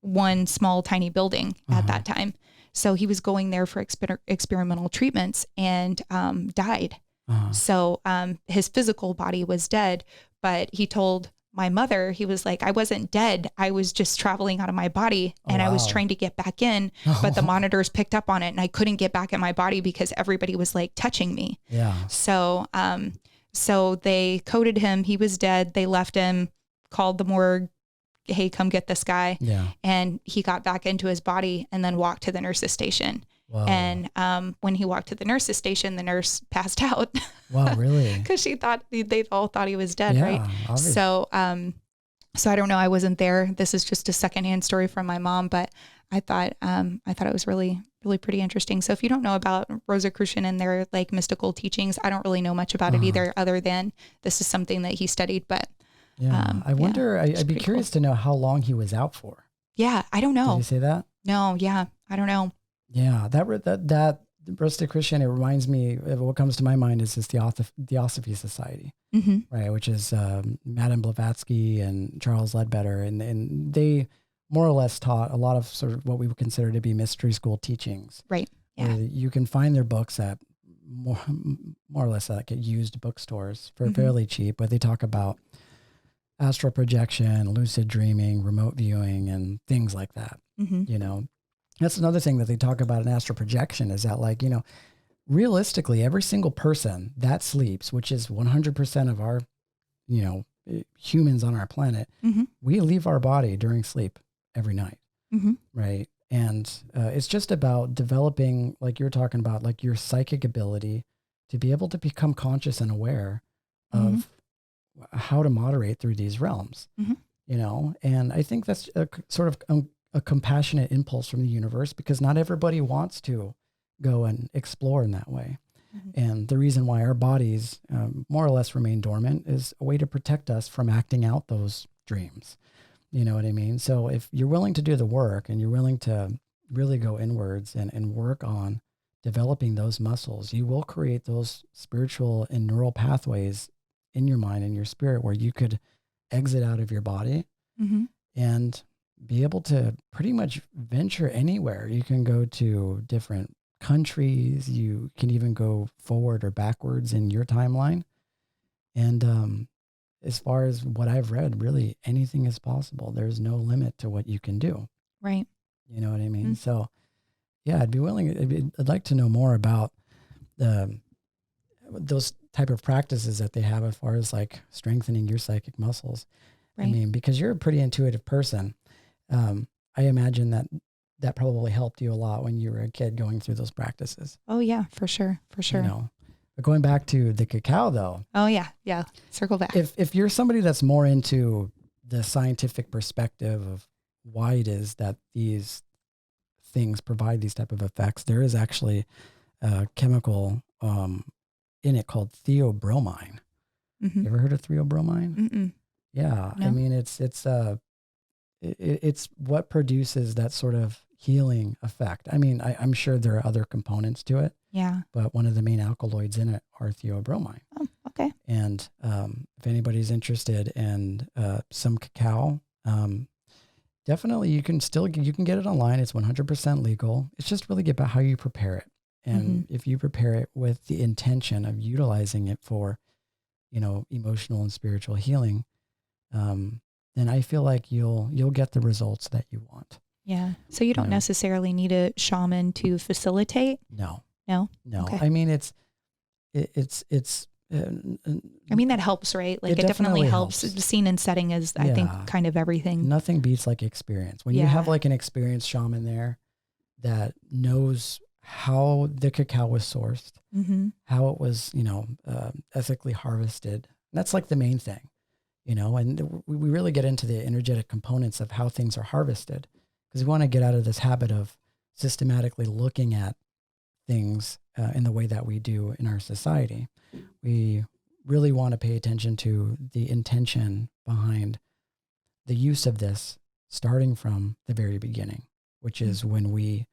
one small, tiny building at that time. So he was going there for experimental treatments and died. So his physical body was dead, but he told my mother, he was like, I wasn't dead. I was just traveling out of my body and I was trying to get back in, but the monitors picked up on it and I couldn't get back in my body because everybody was like touching me. Yeah. So, so they coded him. He was dead. They left him, called the morgue. Hey, come get this guy. Yeah. And he got back into his body and then walked to the nurse's station. Wow. And when he walked to the nurse's station, the nurse passed out. Wow, really? Because they all thought he was dead, right? Obviously. So, so I don't know. I wasn't there. This is just a secondhand story from my mom, but I thought it was really, really pretty interesting. So if you don't know about Rosicrucian and their like mystical teachings, I don't really know much about it either, other than this is something that he studied. But I wonder. I'd be curious to know how long he was out for. Yeah, I don't know. Did you say that? No. Yeah, I don't know. Yeah, that Rosicrucian, it reminds me of what comes to my mind is this Theosophy Society, right? Which is Madame Blavatsky and Charles Ledbetter, and they more or less taught a lot of sort of what we would consider to be mystery school teachings. Right. Yeah. You can find their books at more or less like at used bookstores for fairly cheap, but they talk about astral projection, lucid dreaming, remote viewing, and things like that. You know. That's another thing that they talk about in astral projection is that, like, you know, realistically, every single person that sleeps, which is 100% of our, you know, humans on our planet, we leave our body during sleep every night, right? And it's just about developing, like you're talking about, like your psychic ability to be able to become conscious and aware of how to moderate through these realms, you know? And I think that's a sort of a compassionate impulse from the universe, because not everybody wants to go and explore in that way. And the reason why our bodies more or less remain dormant is a way to protect us from acting out those dreams. You know what I mean? So if you're willing to do the work and you're willing to really go inwards and work on developing those muscles, you will create those spiritual and neural pathways in your mind and your spirit where you could exit out of your body and be able to pretty much venture anywhere. You can go to different countries. You can even go forward or backwards in your timeline. And as far as what I've read, really anything is possible. There's no limit to what you can do. Right. You know what I mean? So yeah, I'd like to know more about those type of practices that they have as far as like strengthening your psychic muscles. Right. I mean, because you're a pretty intuitive person. I imagine that probably helped you a lot when you were a kid going through those practices. Oh yeah, for sure. You know, but going back to the cacao though. Oh yeah. Circle back. If you're somebody that's more into the scientific perspective of why it is that these things provide these type of effects, there is actually a chemical in it called theobromine. Mm-hmm. You ever heard of theobromine? Mm-mm. Yeah. No. I mean, it's what produces that sort of healing effect. I mean, I'm sure there are other components to it. Yeah. But one of the main alkaloids in it are theobromine. Oh, okay. And if anybody's interested in some cacao, definitely you can get it online. It's 100% legal. It's just really about how you prepare it. And if you prepare it with the intention of utilizing it for, emotional and spiritual healing, then I feel like you'll get the results that you want. Yeah. So you don't necessarily need a shaman to facilitate? No. Okay. I mean, it's I mean, that helps, right? Like it definitely helps. The scene and setting is, I think, kind of everything. Nothing beats like experience. When you have like an experienced shaman there that knows how the cacao was sourced, how it was, ethically harvested. That's like the main thing, and we really get into the energetic components of how things are harvested, because we want to get out of this habit of systematically looking at things in the way that we do in our society. We really want to pay attention to the intention behind the use of this, starting from the very beginning, which is when we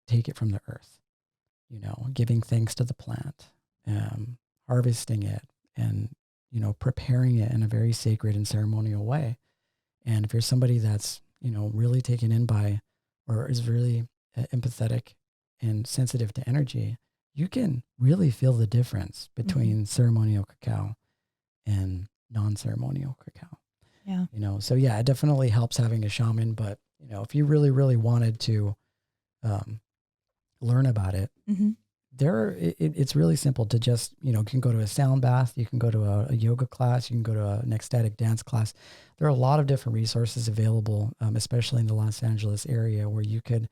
take it from the earth, giving thanks to the plant, harvesting it, and, preparing it in a very sacred and ceremonial way. And if you're somebody that's, really taken in by, or is really empathetic and sensitive to energy, you can really feel the difference between ceremonial cacao and non-ceremonial cacao. Yeah. So yeah, it definitely helps having a shaman, but if you really, really wanted to learn about it, it's really simple to just, you can go to a sound bath, you can go to a yoga class, you can go to an ecstatic dance class. There are a lot of different resources available, especially in the Los Angeles area, where you could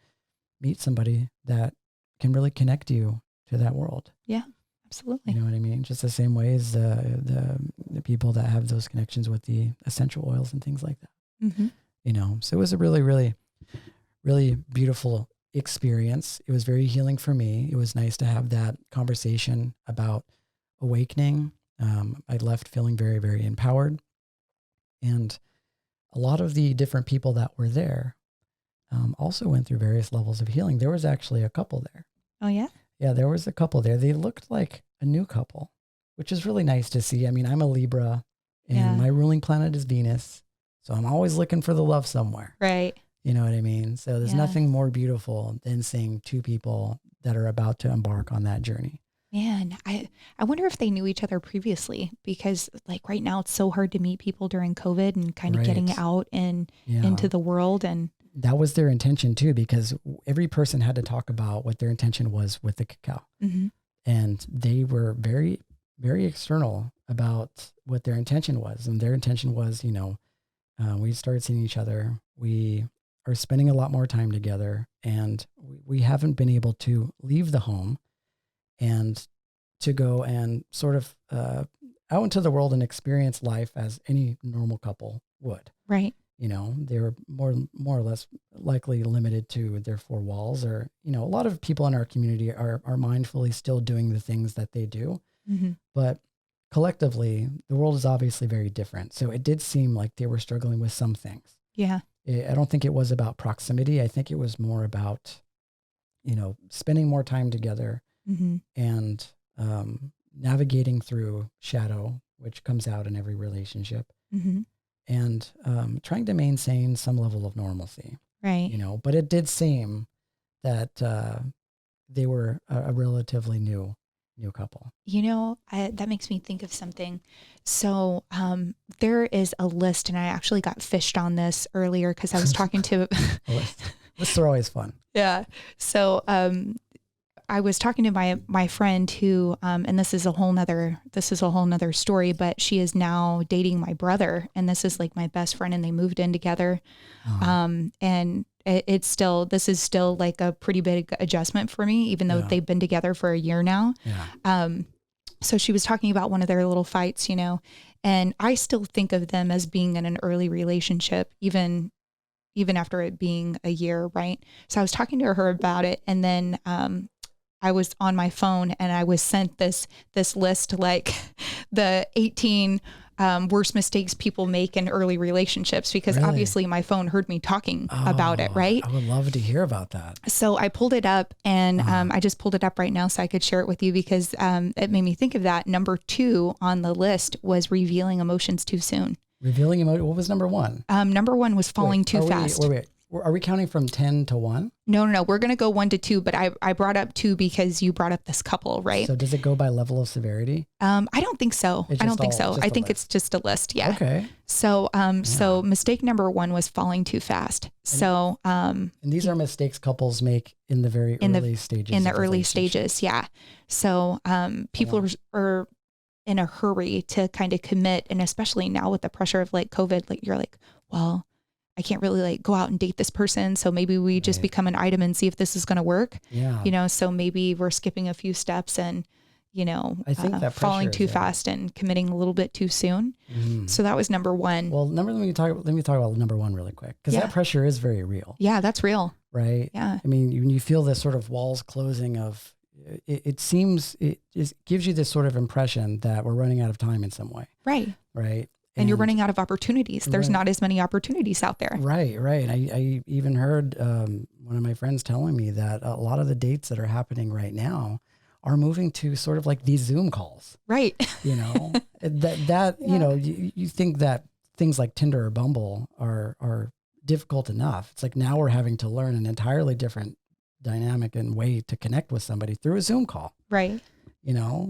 meet somebody that can really connect you to that world. Yeah, absolutely. You know what I mean? Just the same way as the people that have those connections with the essential oils and things like that. So it was a really, really, really beautiful experience. It was very healing for me. It was nice to have that conversation about awakening. I left feeling very, very empowered. And a lot of the different people that were there also went through various levels of healing. There was actually a couple there. Oh, yeah? Yeah, there was a couple there. They looked like a new couple, which is really nice to see. I mean, I'm a Libra, and my ruling planet is Venus, so I'm always looking for the love somewhere. Right. You know what I mean? So there's nothing more beautiful than seeing two people that are about to embark on that journey. Man, I wonder if they knew each other previously, because like right now it's so hard to meet people during COVID and kind of getting out and into the world. And that was their intention too, because every person had to talk about what their intention was with the cacao. And they were very, very external about what their intention was. And their intention was, we started seeing each other. We are spending a lot more time together, and we haven't been able to leave the home and to go and sort of out into the world and experience life as any normal couple would. Right. They're more or less likely limited to their four walls, or, a lot of people in our community are mindfully still doing the things that they do. But collectively, the world is obviously very different. So it did seem like they were struggling with some things. Yeah. I don't think it was about proximity. I think it was more about, spending more time together and navigating through shadow, which comes out in every relationship, and trying to maintain some level of normalcy. Right. But it did seem that they were a relatively new couple. That makes me think of something. So there is a list, and I actually got fished on this earlier because I was talking to Lists are always fun. Yeah. So I was talking to my friend who, and this is a whole nother story, but she is now dating my brother, and this is like my best friend, and they moved in together. And this is still like a pretty big adjustment for me, even though they've been together for a year now. So she was talking about one of their little fights, and I still think of them as being in an early relationship, even even after it being a year. Right. So I was talking to her about it, and then, I was on my phone and I was sent this list, like the 18 worst mistakes people make in early relationships, because Really? obviously my phone heard me talking about it. Right. I would love to hear about that. So I pulled it up, and I just pulled it up right now so I could share it with you, because it made me think of that. Number 2 on the list was revealing emotions too soon. Revealing emotion. What was number 1? Number 1 was falling too fast. Wait. Are we counting from 10 to 1? No. We're going to go 1 to 2, but I brought up 2 because you brought up this couple, right? So does it go by level of severity? I don't think so. I think it's just a list. Yeah. Okay. So, so mistake number 1 was falling too fast. So, and these are mistakes couples make in the very early stages. In the early stages. Yeah. So, people are in a hurry to kind of commit. And especially now with the pressure of like COVID, like you're like, well, I can't really like go out and date this person. So maybe we just become an item and see if this is going to work. Yeah. So maybe we're skipping a few steps and, I think that falling too fast and committing a little bit too soon. Mm-hmm. So that was number 1. Well, let me talk about number 1 really quick, because that pressure is very real. Yeah, that's real. Right. Yeah. I mean, when you feel this sort of walls closing of, it seems, it gives you this sort of impression that we're running out of time in some way. Right. Right. And you're running out of opportunities. There's not as many opportunities out there. Right. I even heard one of my friends telling me that a lot of the dates that are happening right now are moving to sort of like these Zoom calls. Right. You think that things like Tinder or Bumble are difficult enough. It's like now we're having to learn an entirely different dynamic and way to connect with somebody through a Zoom call. Right.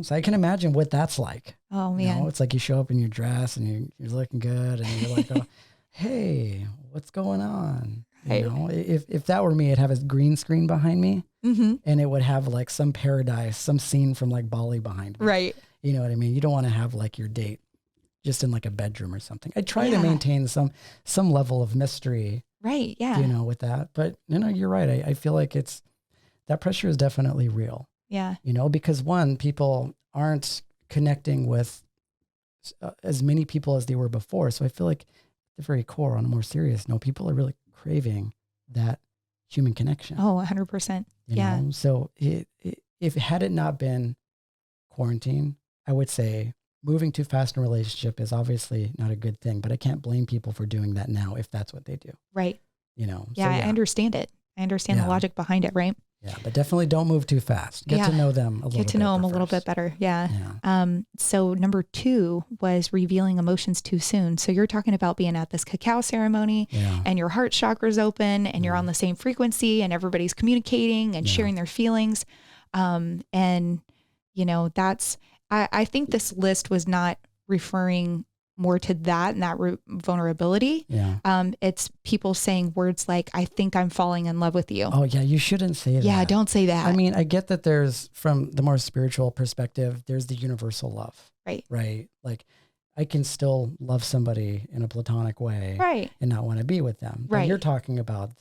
So I can imagine what that's like. Oh man. It's like you show up in your dress and you're looking good and you're like, oh, hey, what's going on? If that were me, it'd have a green screen behind me, mm-hmm. and it would have like some paradise, some scene from like Bali behind me. Right. You know what I mean? You don't want to have like your date just in like a bedroom or something. I try to maintain some level of mystery. Right. Yeah. With that, but you're right. I feel like that pressure is definitely real. Yeah. Because people aren't connecting with as many people as they were before. So I feel like at the very core, on a more serious note, people are really craving that human connection. Oh, 100%. Yeah. So if had it not been quarantine, I would say moving too fast in a relationship is obviously not a good thing, but I can't blame people for doing that now if that's what they do. Right. Yeah. I understand it. I understand the logic behind it. Right. Yeah, but definitely don't move too fast. Get to know them a little bit better. Yeah. So number 2 was revealing emotions too soon. So you're talking about being at this cacao ceremony and your heart chakra's open and you're on the same frequency and everybody's communicating and sharing their feelings. I think this list was not referring more to that and that vulnerability. Yeah. It's people saying words like, I think I'm falling in love with you. Oh yeah. You shouldn't say that. Yeah. Don't say that. I mean, I get that there's, from the more spiritual perspective, there's the universal love. Right. Right. Like I can still love somebody in a platonic way. Right. And not want to be with them. But right. You're talking about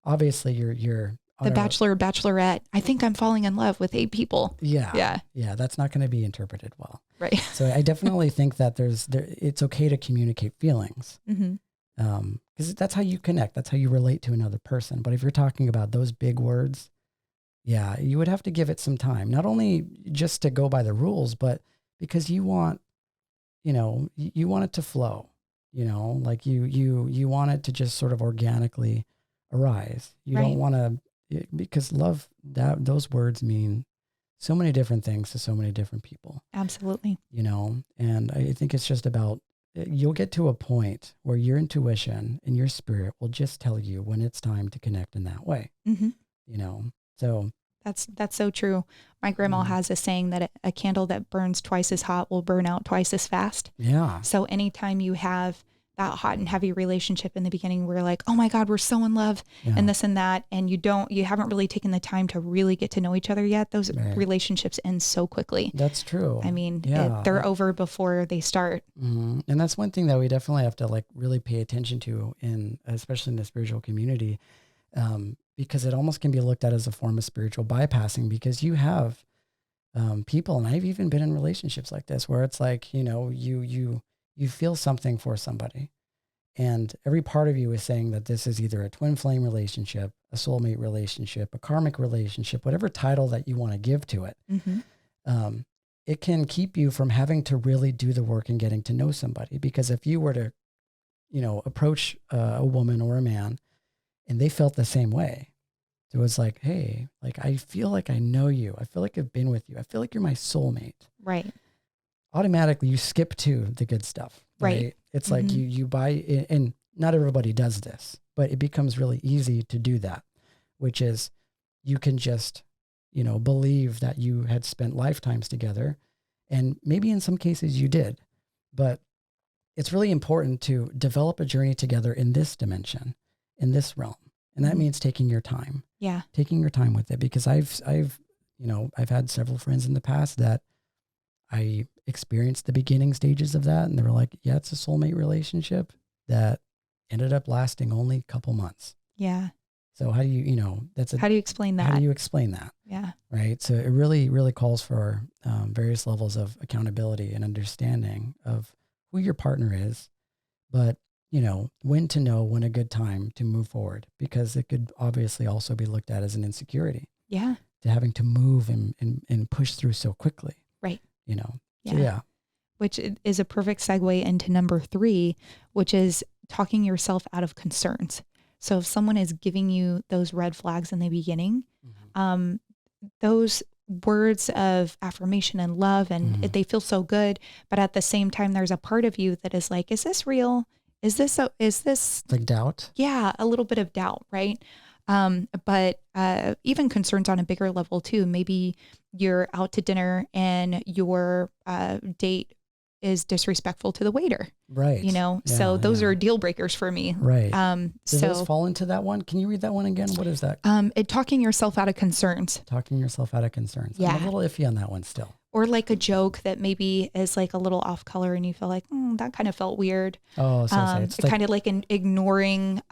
obviously you're the bachelor, bachelorette. I think I'm falling in love with 8 people. Yeah. Yeah. Yeah. That's not going to be interpreted well. Right. So I definitely think that it's okay to communicate feelings. Mm-hmm. Because that's how you connect. That's how you relate to another person. But if you're talking about those big words, you would have to give it some time, not only just to go by the rules, but because you want it to flow, like you want it to just sort of organically arise. You don't want to, because love, those words mean so many different things to so many different people. Absolutely. And I think it's just about, you'll get to a point where your intuition and your spirit will just tell you when it's time to connect in that way. Mm-hmm. So that's so true. My grandma has a saying that a candle that burns twice as hot will burn out twice as fast. Yeah. So anytime you have that hot and heavy relationship in the beginning, we're like, oh my God, we're so in love and this and that. And you haven't really taken the time to really get to know each other yet. Those relationships end so quickly. That's true. I mean, they're over before they start. Mm-hmm. And that's one thing that we definitely have to like really pay attention to especially in the spiritual community, because it almost can be looked at as a form of spiritual bypassing, because you have people, and I've even been in relationships like this where it's like, you feel something for somebody And every part of you is saying that this is either a twin flame relationship, a soulmate relationship, a karmic relationship, whatever title that you want to give to it. It can keep you from having to really do the work and getting to know somebody. Because if you were to, approach a woman or a man and they felt the same way, so it was like, hey, like, I feel like I know you. I feel like I've been with you. I feel like you're my soulmate. Right. Automatically you skip to the good stuff. Right. It's like you buy in, and not everybody does this, but it becomes really easy to do that, which is you can just, believe that you had spent lifetimes together, and maybe in some cases you did, but it's really important to develop a journey together in this dimension, in this realm. And that means taking your time. Yeah. Taking your time with it, because I've had several friends in the past that I experienced the beginning stages of that, and they were like, yeah, it's a soulmate relationship that ended up lasting only a couple months. Yeah. So how do you, how do you explain that? How do you explain that? Yeah. Right. So it really, really calls for various levels of accountability and understanding of who your partner is, but when to know when a good time to move forward, because it could obviously also be looked at as an insecurity. Yeah. To having to move and push through so quickly. Right. Yeah. So, yeah. Which is a perfect segue into number 3, which is talking yourself out of concerns. So if someone is giving you those red flags in the beginning, those words of affirmation and love, and they feel so good, but at the same time, there's a part of you that is like, is this real? Is this like doubt? Yeah. A little bit of doubt. Right. But even concerns on a bigger level too. Maybe you're out to dinner and your date is disrespectful to the waiter. Right. So those are deal breakers for me. Right. Does those fall into that one? Can you read that one again? What is that? Talking yourself out of concerns. Talking yourself out of concerns. Yeah. I'm a little iffy on that one still. Or like a joke that maybe is like a little off color and you feel like, that kind of felt weird. Oh, so it's kind of like ignoring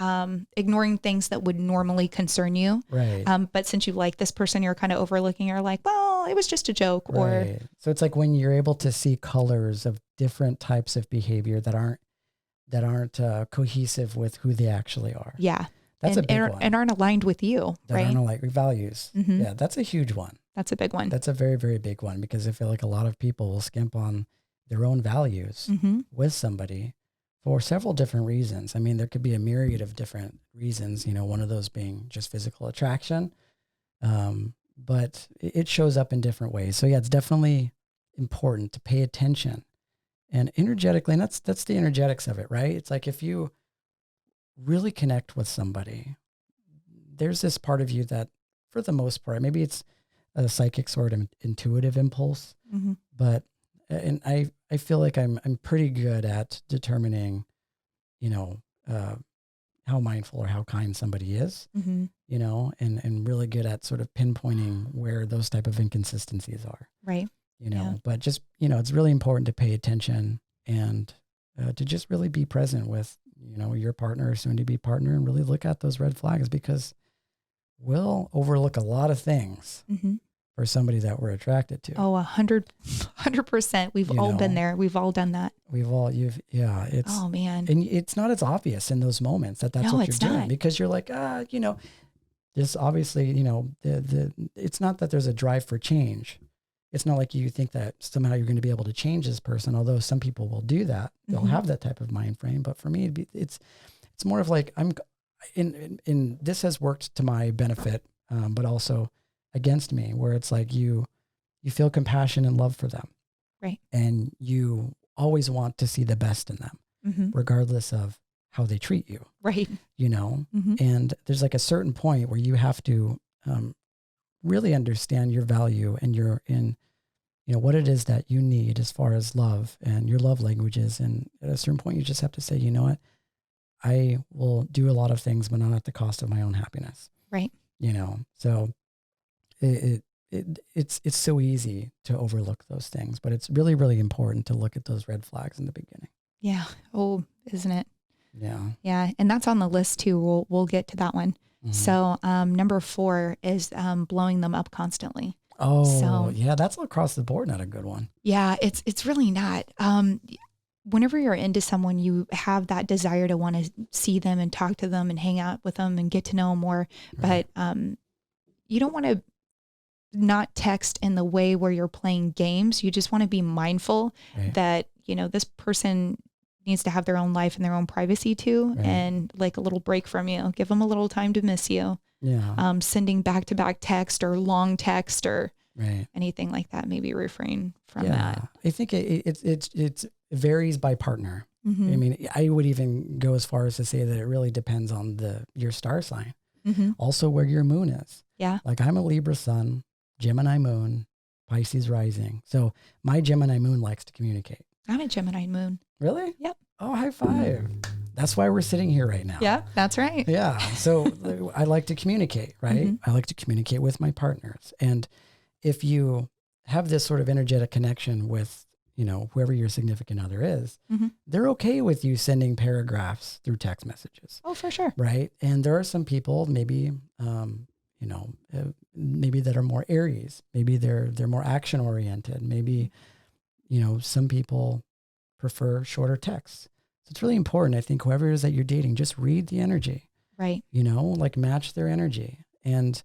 things that would normally concern you. Right. But since you like this person, you're kind of overlooking, you're like, well, it was just a joke. Right. Or so it's like when you're able to see colors of different types of behavior that aren't cohesive with who they actually are. Yeah. That's a big one. And aren't aligned with you, right? Aren't aligned with values. Yeah, that's a huge one. That's a big one. That's a very, very big one, because I feel like a lot of people will skimp on their own values with somebody for several different reasons. I mean, there could be a myriad of different reasons, one of those being just physical attraction. But it shows up in different ways. So yeah, it's definitely important to pay attention and energetically, and that's the energetics of it, right? It's like if you really connect with somebody, there's this part of you that, for the most part, maybe it's a psychic sort of intuitive impulse, but and I feel like I'm pretty good at determining, how mindful or how kind somebody is, and really good at sort of pinpointing where those type of inconsistencies are. Right. But just, it's really important to pay attention and to just really be present with, your partner or soon to be partner, and really look at those red flags, because we'll overlook a lot of things for somebody that we're attracted to. Oh, 100%. We've all been there. We've all done that. It's, oh man. And it's not as obvious in those moments that's what you're doing, because you're like, this obviously, it's not that there's a drive for change. It's not like you think that somehow you're going to be able to change this person, although some people will do that. They'll have that type of mind frame. But for me, it's more of like, I'm in this has worked to my benefit, but also against me, where it's like you feel compassion and love for them. Right. And you always want to see the best in them, regardless of how they treat you. Right. And there's like a certain point where you have to really understand your value and what it is that you need as far as love and your love languages. And at a certain point, you just have to say, you know what, I will do a lot of things, but not at the cost of my own happiness. Right. So it's so easy to overlook those things, but it's really, really important to look at those red flags in the beginning. Yeah. Oh, isn't it? Yeah. Yeah. And that's on the list too. We'll get to that one. So number 4 is blowing them up constantly. Oh, so, yeah, that's across the board not a good one. Yeah, it's really not. whenever you're into someone, you have that desire to want to see them and talk to them and hang out with them and get to know them more. Right. But you don't want to not text in the way where you're playing games. You just want to be mindful that, you know, this person needs to have their own life and their own privacy too. And like a little break from you, give them a little time to miss you. Yeah. Sending back-to-back text or long text or anything like that, maybe refrain from that. I think it varies by partner. Mm-hmm. I mean, I would even go as far as to say that it really depends on your star sign. Mm-hmm. Also where your moon is. Yeah. Like I'm a Libra sun, Gemini moon, Pisces rising. So my Gemini moon likes to communicate. I'm a Gemini moon. Really? Yep. Oh, high five. That's why we're sitting here right now. Yeah, that's right. Yeah. So I like to communicate, right? Mm-hmm. I like to communicate with my partners. And if you have this sort of energetic connection with, you know, whoever your significant other is, mm-hmm. they're okay with you sending paragraphs through text messages. Oh, for sure. Right. And there are some people maybe, maybe that are more Aries. Maybe they're more action oriented. Maybe, you know, some people prefer shorter texts. So it's really important. I think whoever it is that you're dating, just read the energy. Right. You know, like match their energy and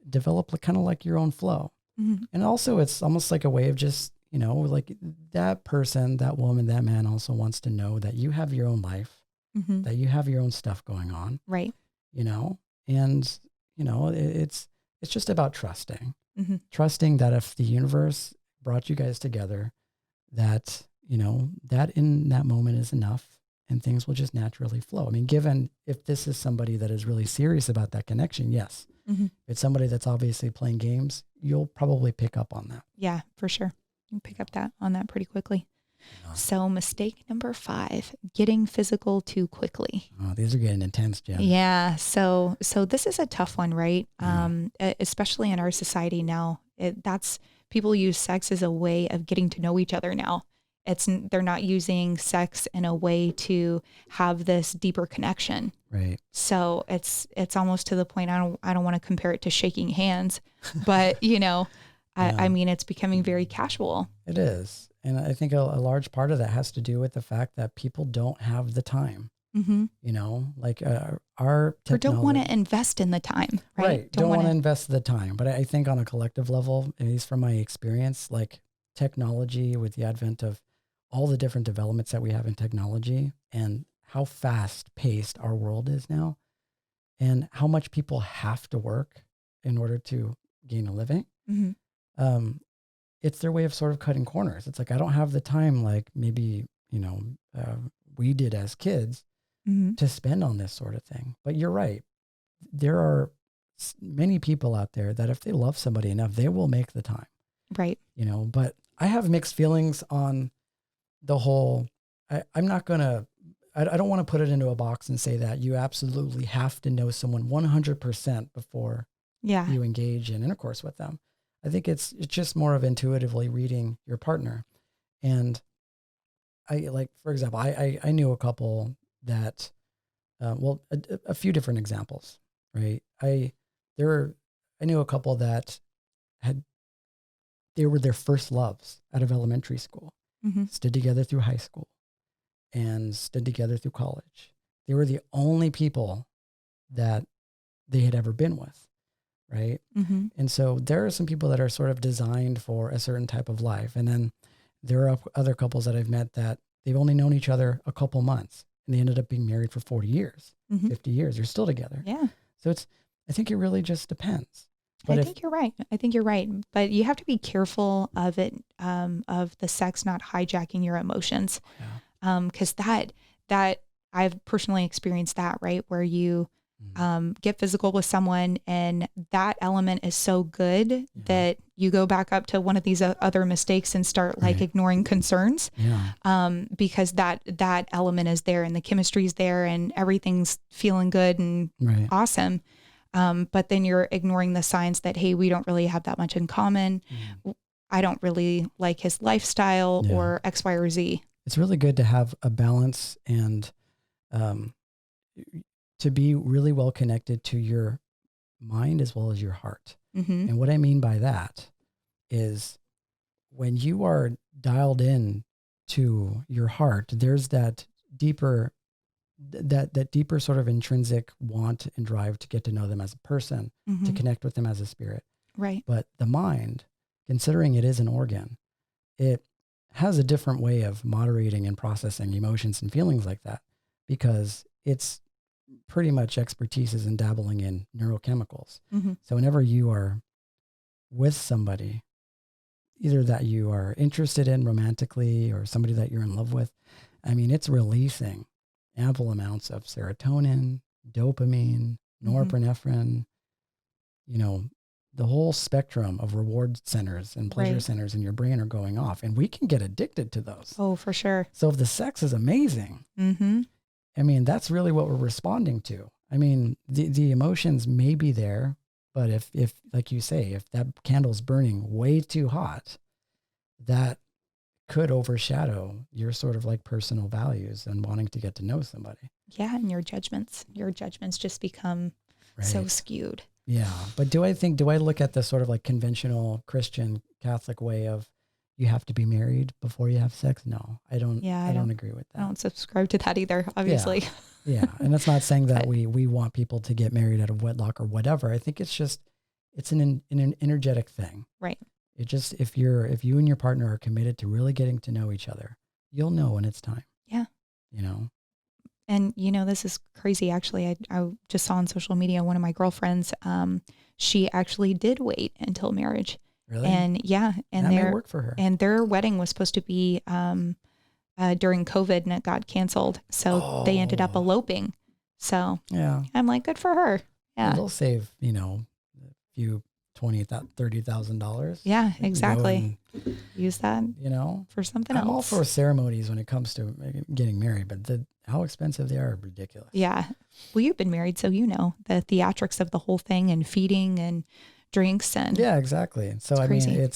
develop kind of like your own flow. Mm-hmm. And also it's almost like a way of just, you know, like that person, that woman, that man also wants to know that you have your own life, mm-hmm. that you have your own stuff going on. Right. You know, and, you know, it's just about trusting. Mm-hmm. Trusting that if the universe brought you guys together, that, you know, that in that moment is enough and things will just naturally flow. I mean, given if this is somebody that is really serious about that connection, yes. Mm-hmm. If it's somebody that's obviously playing games, you'll probably pick up on that. Yeah, for sure. You can pick up on that pretty quickly. Yeah. So mistake number 5, getting physical too quickly. Oh, these are getting intense, Jen. Yeah. So this is a tough one, right? Yeah. Especially in our society now. People use sex as a way of getting to know each other now. They're not using sex in a way to have this deeper connection. Right. So it's almost to the point I don't want to compare it to shaking hands, but you know, yeah. I mean, it's becoming very casual. It is. And I think a large part of that has to do with the fact that people don't have the time. Mm-hmm. You know, like our technology. Or don't want to invest in the time, right? Right. Don't want to invest the time. But I think on a collective level, at least from my experience, like technology with the advent of all the different developments that we have in technology and how fast paced our world is now and how much people have to work in order to gain a living. Mm-hmm. It's their way of sort of cutting corners. It's like, I don't have the time, like maybe, you know, we did as kids mm-hmm. to spend on this sort of thing. But you're right. There are many people out there that if they love somebody enough, they will make the time. Right. You know, but I have mixed feelings on the whole, I'm not going to, I don't want to put it into a box and say that you absolutely have to know someone 100% before you engage in intercourse with them. I think it's just more of intuitively reading your partner. And for example, I knew a couple that, a few different examples, right? I knew a couple that they were their first loves out of elementary school, mm-hmm. stood together through high school and stood together through college. They were the only people that they had ever been with. Right. Mm-hmm. And so there are some people that are sort of designed for a certain type of life. And then there are other couples that I've met that they've only known each other a couple months and they ended up being married for 40 years, mm-hmm. 50 years. They're still together. Yeah. So I think it really just depends. But I think you're right. But you have to be careful of it, of the sex not hijacking your emotions. Yeah. 'Cause that I've personally experienced that, right? Where you, get physical with someone and that element is so good that you go back up to one of these other mistakes and start like ignoring concerns. Yeah. Because that element is there and the chemistry is there and everything's feeling good and awesome. But then you're ignoring the signs that, hey, we don't really have that much in common. I don't really like his lifestyle or X, Y, or Z. It's really good to have a balance and, to be really well connected to your mind as well as your heart. Mm-hmm. And what I mean by that is when you are dialed in to your heart, there's that deeper sort of intrinsic want and drive to get to know them as a person, to connect with them as a spirit. Right. But the mind, considering it is an organ, it has a different way of moderating and processing emotions and feelings like that, because it's pretty much expertise is in dabbling in neurochemicals. So whenever you are with somebody, either that you are interested in romantically or somebody that you're in love with, I mean, it's releasing ample amounts of serotonin, dopamine, norepinephrine, you know, the whole spectrum of reward centers and pleasure centers in your brain are going off, and we can get addicted to those. Oh, for sure. So if the sex is amazing, I mean, that's really what we're responding to. I mean, the emotions may be there, but if like you say, if that candle's burning way too hot, that could overshadow your sort of like personal values and wanting to get to know somebody. Yeah. And your judgments just become so skewed. Yeah. But do I look at the sort of like conventional Christian Catholic way of you have to be married before you have sex? No, I don't. Yeah, I don't agree with that. I don't subscribe to that either, obviously. Yeah. And that's not saying that we want people to get married out of wedlock or whatever. I think it's an energetic thing. Right. It just, if you and your partner are committed to really getting to know each other, you'll know when it's time. Yeah. You know? And, you know, this is crazy. Actually, I just saw on social media, one of my girlfriends, she actually did wait until marriage. Really? And yeah. And that may work for her. And their wedding was supposed to be during COVID, and it got canceled. So they ended up eloping. So yeah, I'm like, good for her. Yeah. And they'll save, you know, a few $30,000. Yeah, exactly. Use that, you know, for something else. I'm all for ceremonies when it comes to getting married, but how expensive they are ridiculous. Yeah. Well, you've been married, so you know the theatrics of the whole thing, and feeding and drinks and yeah, exactly. So I mean,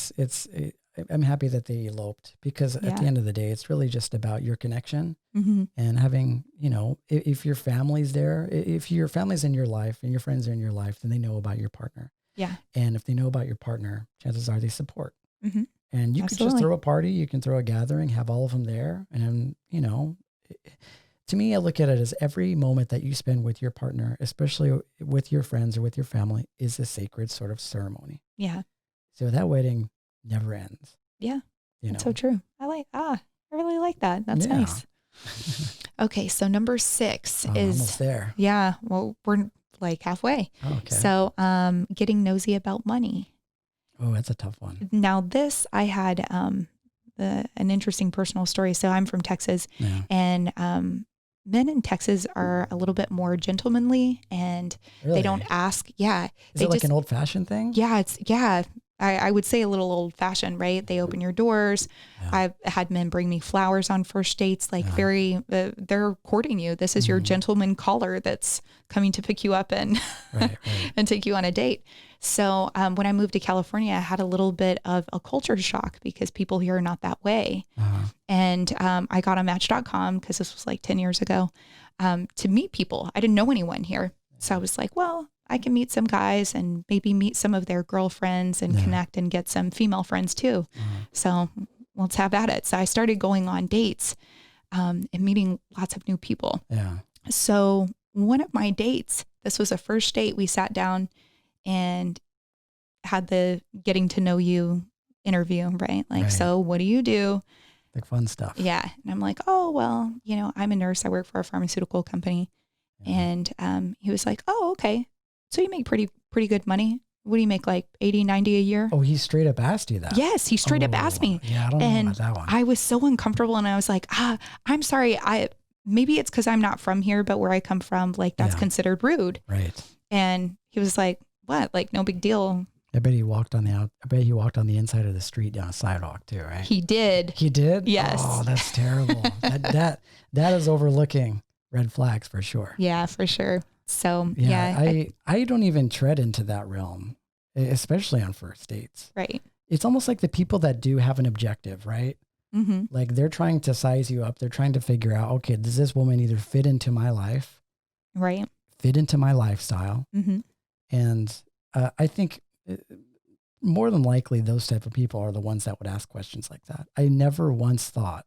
I'm happy that they eloped, because at the end of the day, it's really just about your connection and having, you know, if your family's there, if your family's in your life and your friends are in your life, then they know about your partner. Yeah. And if they know about your partner, chances are they support. And you can just throw a party, you can throw a gathering, have all of them there. And, you know, to me, I look at it as every moment that you spend with your partner, especially with your friends or with your family, is a sacred sort of ceremony. Yeah. So that wedding never ends. Yeah. That's so true. I really like that. That's nice. Okay. So number 6 is almost there. Yeah. Well, we're like halfway. Okay. So, getting nosy about money. Oh, that's a tough one. Now this, I had, an interesting personal story. So I'm from Texas, and, men in Texas are a little bit more gentlemanly, and they don't ask. Yeah. Is it like an old fashioned thing? Yeah. I would say a little old fashioned, right? They open your doors. Yeah. I've had men bring me flowers on first dates, like they're courting you. This is your gentleman caller that's coming to pick you up and, and take you on a date. So when I moved to California, I had a little bit of a culture shock, because people here are not that way. And I got on Match.com, because this was like 10 years ago, to meet people. I didn't know anyone here. So I was like, well, I can meet some guys and maybe meet some of their girlfriends and connect and get some female friends too. So let's have at it. So I started going on dates and meeting lots of new people. Yeah. So one of my dates, this was a first date. We sat down and had the getting to know you interview, right? Like, so what do you do? Like fun stuff. Yeah. And I'm like, oh, well, you know, I'm a nurse. I work for a pharmaceutical company. And he was like, oh, okay. So you make pretty good money. What do you make, like 80, 90 a year? Oh, he straight up asked you that. Yes, he straight up asked me. Yeah, I don't know about that one. I was so uncomfortable, and I was like, I'm sorry. Maybe it's because I'm not from here, but where I come from, like that's considered rude. Right. And he was like, what? Like, no big deal. I bet he walked on the inside of the street down a sidewalk too, right? He did. He did? Yes. Oh, that's terrible. that is overlooking red flags for sure. Yeah, for sure. So I don't even tread into that realm, especially on first dates. Right. It's almost like the people that do have an objective, right? Like they're trying to size you up. They're trying to figure out, okay, does this woman either fit into my life? Right. Fit into my lifestyle? And I think more than likely those type of people are the ones that would ask questions like that. I never once thought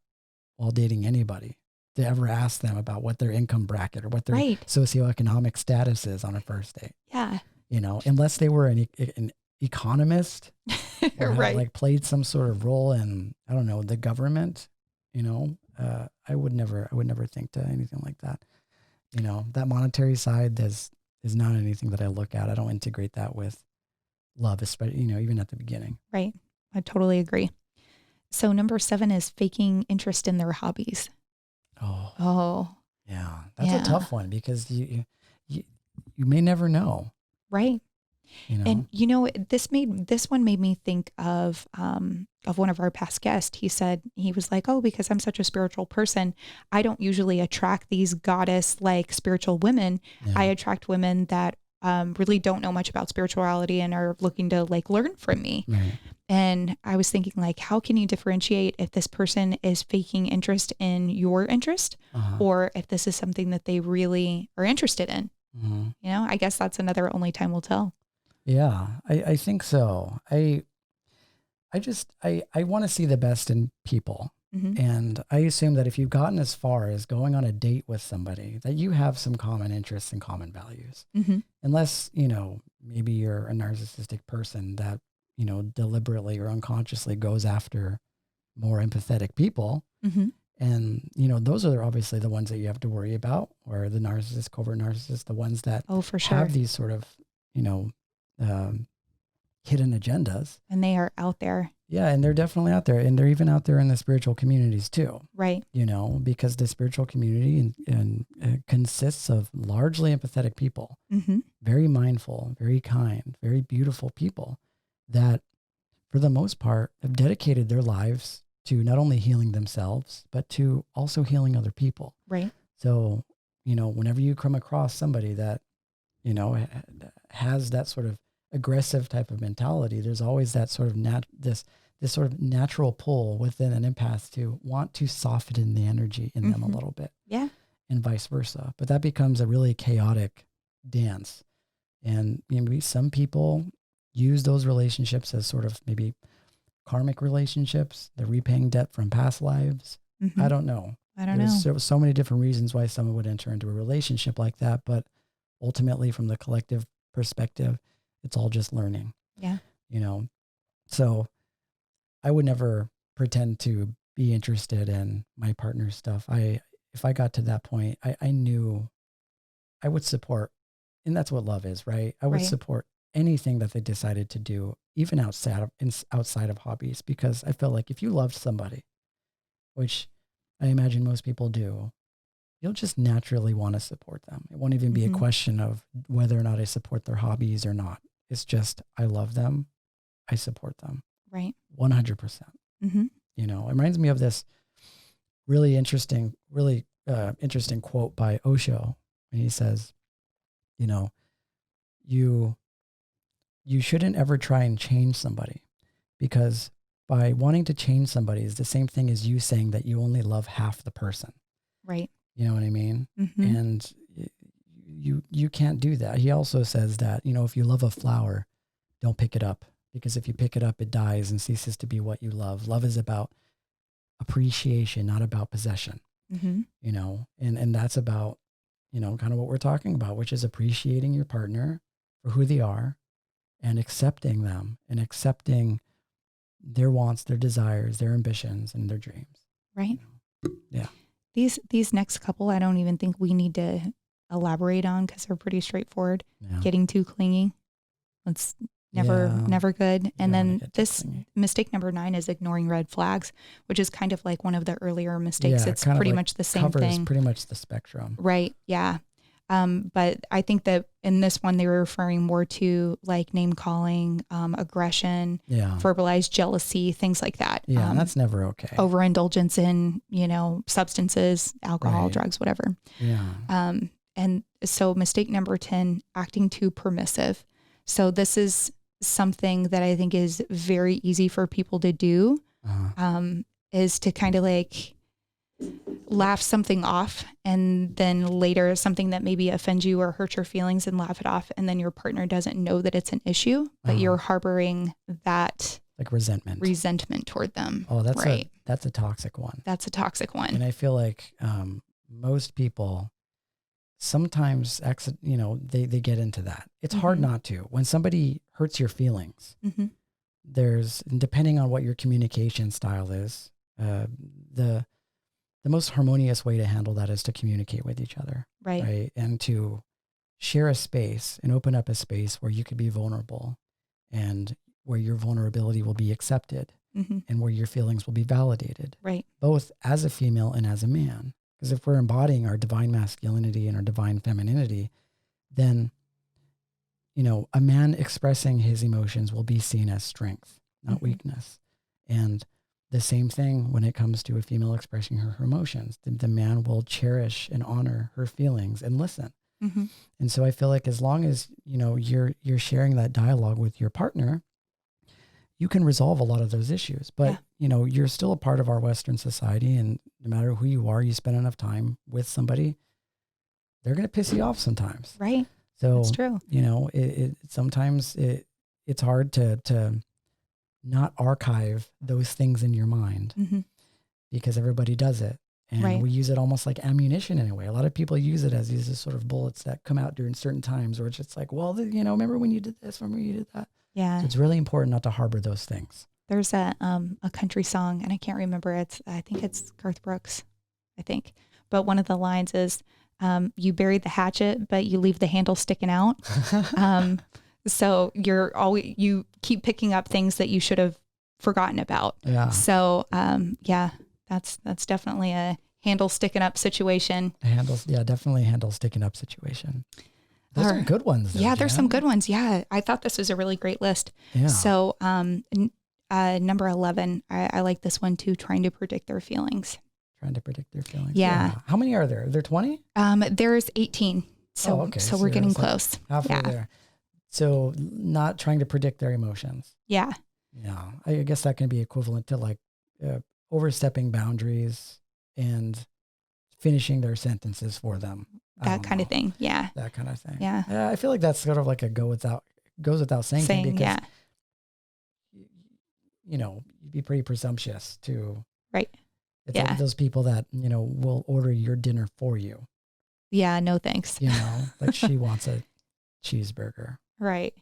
while dating anybody to ever ask them about what their income bracket or what their right. socioeconomic status is on a first date. Yeah. You know, unless they were an economist or right. like played some sort of role in, I don't know, the government, you know, I would never think to anything like that. You know, that monetary side is not anything that I look at. I don't integrate that with love, especially, you know, even at the beginning. Right. I totally agree. So number 7 is faking interest in their hobbies. Oh. Yeah. That's a tough one because you may never know. Right. You know? And you know, this one made me think of one of our past guests. He was like, oh, because I'm such a spiritual person, I don't usually attract these goddess like spiritual women. Yeah. I attract women that really don't know much about spirituality and are looking to like learn from me. Right. And I was thinking like, how can you differentiate if this person is faking interest in your interest or if this is something that they really are interested in? Mm-hmm. You know, I guess that's another only time will tell. Yeah, I think so. I want to see the best in people. Mm-hmm. And I assume that if you've gotten as far as going on a date with somebody, that you have some common interests and common values. Mm-hmm. Unless, you know, maybe you're a narcissistic person that, you know, deliberately or unconsciously goes after more empathetic people. Mm-hmm. And, you know, those are obviously the ones that you have to worry about, or the narcissist, covert narcissist, the ones that for sure. have these sort of, you know, hidden agendas. And they are out there. Yeah. And they're definitely out there. And they're even out there in the spiritual communities too. Right. You know, because the spiritual community consists of largely empathetic people, mm-hmm. very mindful, very kind, very beautiful people that for the most part have dedicated their lives to not only healing themselves, but to also healing other people. Right. So, you know, whenever you come across somebody that, you know, has that sort of aggressive type of mentality, there's always that sort of this sort of natural pull within an empath to want to soften the energy in them a little bit. Yeah. And vice versa. But that becomes a really chaotic dance. And maybe some people use those relationships as sort of maybe karmic relationships. They're repaying debt from past lives. Mm-hmm. I don't know. There's so many different reasons why someone would enter into a relationship like that. But ultimately, from the collective perspective, it's all just learning. Yeah. You know, so I would never pretend to be interested in my partner's stuff. If I got to that point, I knew I would support, and that's what love is, right? I would support anything that they decided to do, even outside of hobbies, because I felt like if you loved somebody, which I imagine most people do, you'll just naturally want to support them. It won't even be a question of whether or not I support their hobbies or not. It's just, I love them. I support them. Right. 100%. Mm-hmm. You know, it reminds me of this really interesting quote by Osho. And he says, you know, you shouldn't ever try and change somebody, because by wanting to change somebody is the same thing as you saying that you only love half the person. Right. You know what I mean? Mm-hmm. And you can't do that. He also says that, you know, if you love a flower, don't pick it up, because if you pick it up, it dies and ceases to be what you love. Love is about appreciation, not about possession. Mm-hmm. You know, and that's about, you know, kind of what we're talking about, which is appreciating your partner for who they are and accepting them and accepting their wants, their desires, their ambitions, and their dreams. Right. You know? Yeah. These next couple, I don't even think we need to elaborate on, because they're pretty straightforward. Yeah. Getting too clingy. That's never good. And then this mistake number 9 is ignoring red flags, which is kind of like one of the earlier mistakes. It's pretty much the same thing. Pretty much the spectrum. Right. Yeah. But I think that in this one, they were referring more to like name calling, aggression, verbalized jealousy, things like that. Yeah. That's never okay. Overindulgence in, you know, substances, alcohol, drugs, whatever. Yeah. And so mistake number 10, acting too permissive. So this is something that I think is very easy for people to do, is to kind of like laugh something off, and then later something that maybe offends you or hurts your feelings and laugh it off. And then your partner doesn't know that it's an issue, but you're harboring that like resentment. Resentment toward them. Oh, that's right. That's a toxic one. That's a toxic one. And I feel like most people sometimes, they get into that. It's hard not to. When somebody hurts your feelings, depending on what your communication style is, the most harmonious way to handle that is to communicate with each other. Right. And to share a space and open up a space where you could be vulnerable and where your vulnerability will be accepted and where your feelings will be validated. Right. Both as a female and as a man. Because if we're embodying our divine masculinity and our divine femininity, then, a man expressing his emotions will be seen as strength, not weakness. And the same thing when it comes to a female expressing her emotions. The man will cherish and honor her feelings and listen. And so I feel like as long as, you're sharing that dialogue with your partner, you can resolve a lot of those issues. But, you're still a part of our Western society, and no matter who you are, you spend enough time with somebody, they're going to piss you off sometimes. Right. So, that's true. Sometimes it's hard to not archive those things in your mind because everybody does it. And we use it almost like ammunition in a way. A lot of people use it as these sort of bullets that come out during certain times where it's just like, well, remember when you did this, remember you did that. Yeah. So it's really important not to harbor those things. There's a country song, and I can't remember. I think it's Garth Brooks, I think. But one of the lines is, you buried the hatchet, but you leave the handle sticking out. So you keep picking up things that you should have forgotten about. Yeah. So, that's definitely a handle sticking up situation. Definitely a handle sticking up situation. Those are good ones. Though, there's some good ones. Yeah. I thought this was a really great list. Yeah. So, number 11, I like this one too, trying to predict their feelings. Trying to predict their feelings. Yeah. How many are there? Are there 20? There's 18. So, okay. So we're getting close. Halfway there. So not trying to predict their emotions. Yeah. Yeah. I guess that can be equivalent to like overstepping boundaries and finishing their sentences for them. That kind of thing. Yeah. That kind of thing. Yeah. I feel like that's sort of like a goes without saying thing because, you'd be pretty presumptuous to. Right. It's like those people that, will order your dinner for you. Yeah. No, thanks. Like she wants a cheeseburger. Right.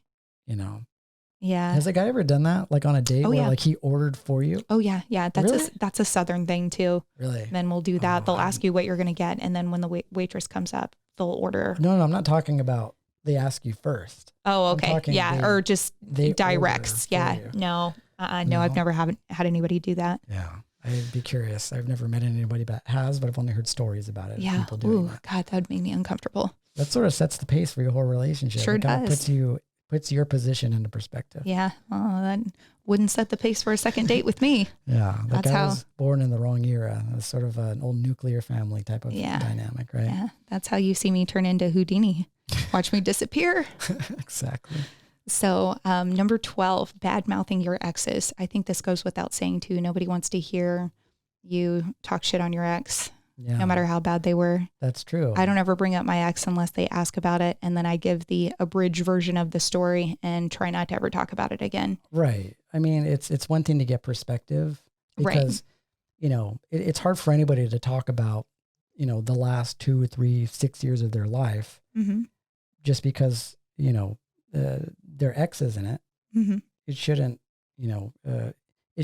Yeah. Has a guy ever done that? Like on a date where like he ordered for you? Oh yeah. Yeah. That's really? That's a Southern thing too. Really? And then we'll do that. They'll ask you what you're going to get. And then when the waitress comes up, they'll order. No, I'm not talking about they ask you first. Oh, okay. Yeah. Or just directs. Yeah. No, no, I've never had anybody do that. Yeah. I'd be curious. I've never met anybody that has, but I've only heard stories about it. Yeah. People doing that. God, that would make me uncomfortable. That sort of sets the pace for your whole relationship. Sure does. Puts your position into perspective. Yeah. Oh, that wouldn't set the pace for a second date with me. Yeah. That guy was born in the wrong era. It's sort of an old nuclear family type of dynamic, right? Yeah. That's how you see me turn into Houdini. Watch me disappear. Exactly. So number 12, bad mouthing your exes. I think this goes without saying too. Nobody wants to hear you talk shit on your ex. Yeah. No matter how bad they were. That's true. I don't ever bring up my ex unless they ask about it. And then I give the abridged version of the story and try not to ever talk about it again. Right. I mean, it's one thing to get perspective because, it's hard for anybody to talk about, the last 2, 3, 6 years of their life just because, their ex is in it. Mm-hmm. It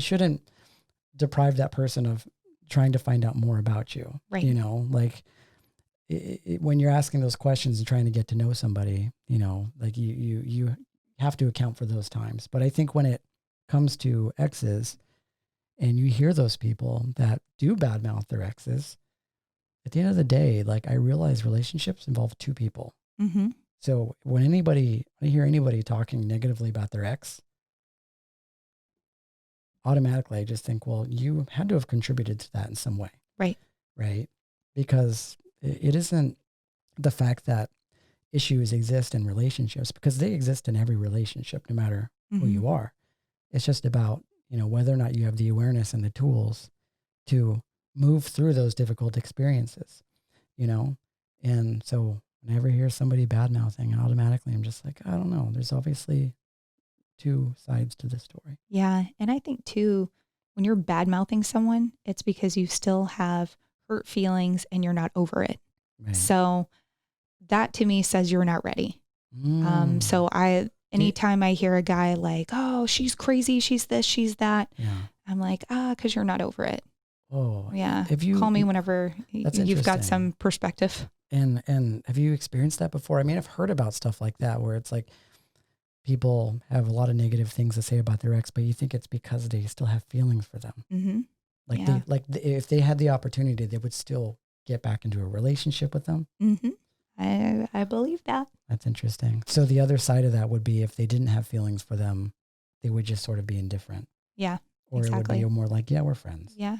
shouldn't deprive that person of trying to find out more about you. Right. When you're asking those questions and trying to get to know somebody, like you have to account for those times. But I think when it comes to exes and you hear those people that do badmouth their exes, at the end of the day, like I realize relationships involve two people. Mm-hmm. So when I hear anybody talking negatively about their ex, automatically I just think, well, you had to have contributed to that in some way. Right. Right. Because it isn't the fact that issues exist in relationships, because they exist in every relationship, no matter who you are. It's just about, whether or not you have the awareness and the tools to move through those difficult experiences, And so whenever I hear somebody bad mouthing, automatically I'm just like, I don't know. There's obviously two sides to the story. Yeah. And I think too, when you're bad mouthing someone, it's because you still have hurt feelings and you're not over it. Right. So that to me says you're not ready. So anytime I hear a guy like, oh, she's crazy, she's this, she's that, I'm like, because you're not over it. Oh, yeah. If you call me whenever you've got some perspective. And have you experienced that before? I mean, I've heard about stuff like that where it's like people have a lot of negative things to say about their ex, but you think it's because they still have feelings for them. Mm-hmm. If they had the opportunity, they would still get back into a relationship with them. Mm-hmm. I believe that. That's interesting. So the other side of that would be if they didn't have feelings for them, they would just sort of be indifferent. Yeah. Or exactly. It would be more like, yeah, we're friends. Yeah.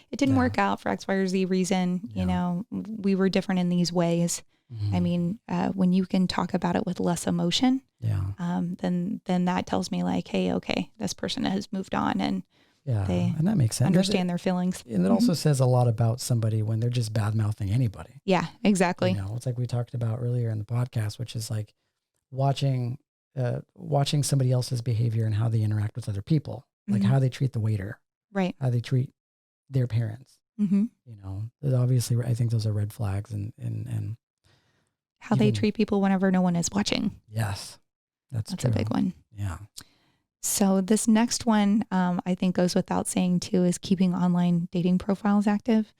It didn't work out for X, Y, or Z reason. Yeah. We were different in these ways. Mm-hmm. I mean, when you can talk about it with less emotion, then that tells me like, hey, okay, this person has moved on and and that makes sense. Understand their feelings. And it also says a lot about somebody when they're just bad mouthing anybody. Yeah, exactly. It's like we talked about earlier in the podcast, which is like watching somebody else's behavior and how they interact with other people, like how they treat the waiter, right? How they treat their parents. Mm-hmm. Obviously, I think those are red flags, and how they treat people whenever no one is watching. Yes, that's a big one. Yeah. So this next one, I think goes without saying too, is keeping online dating profiles active.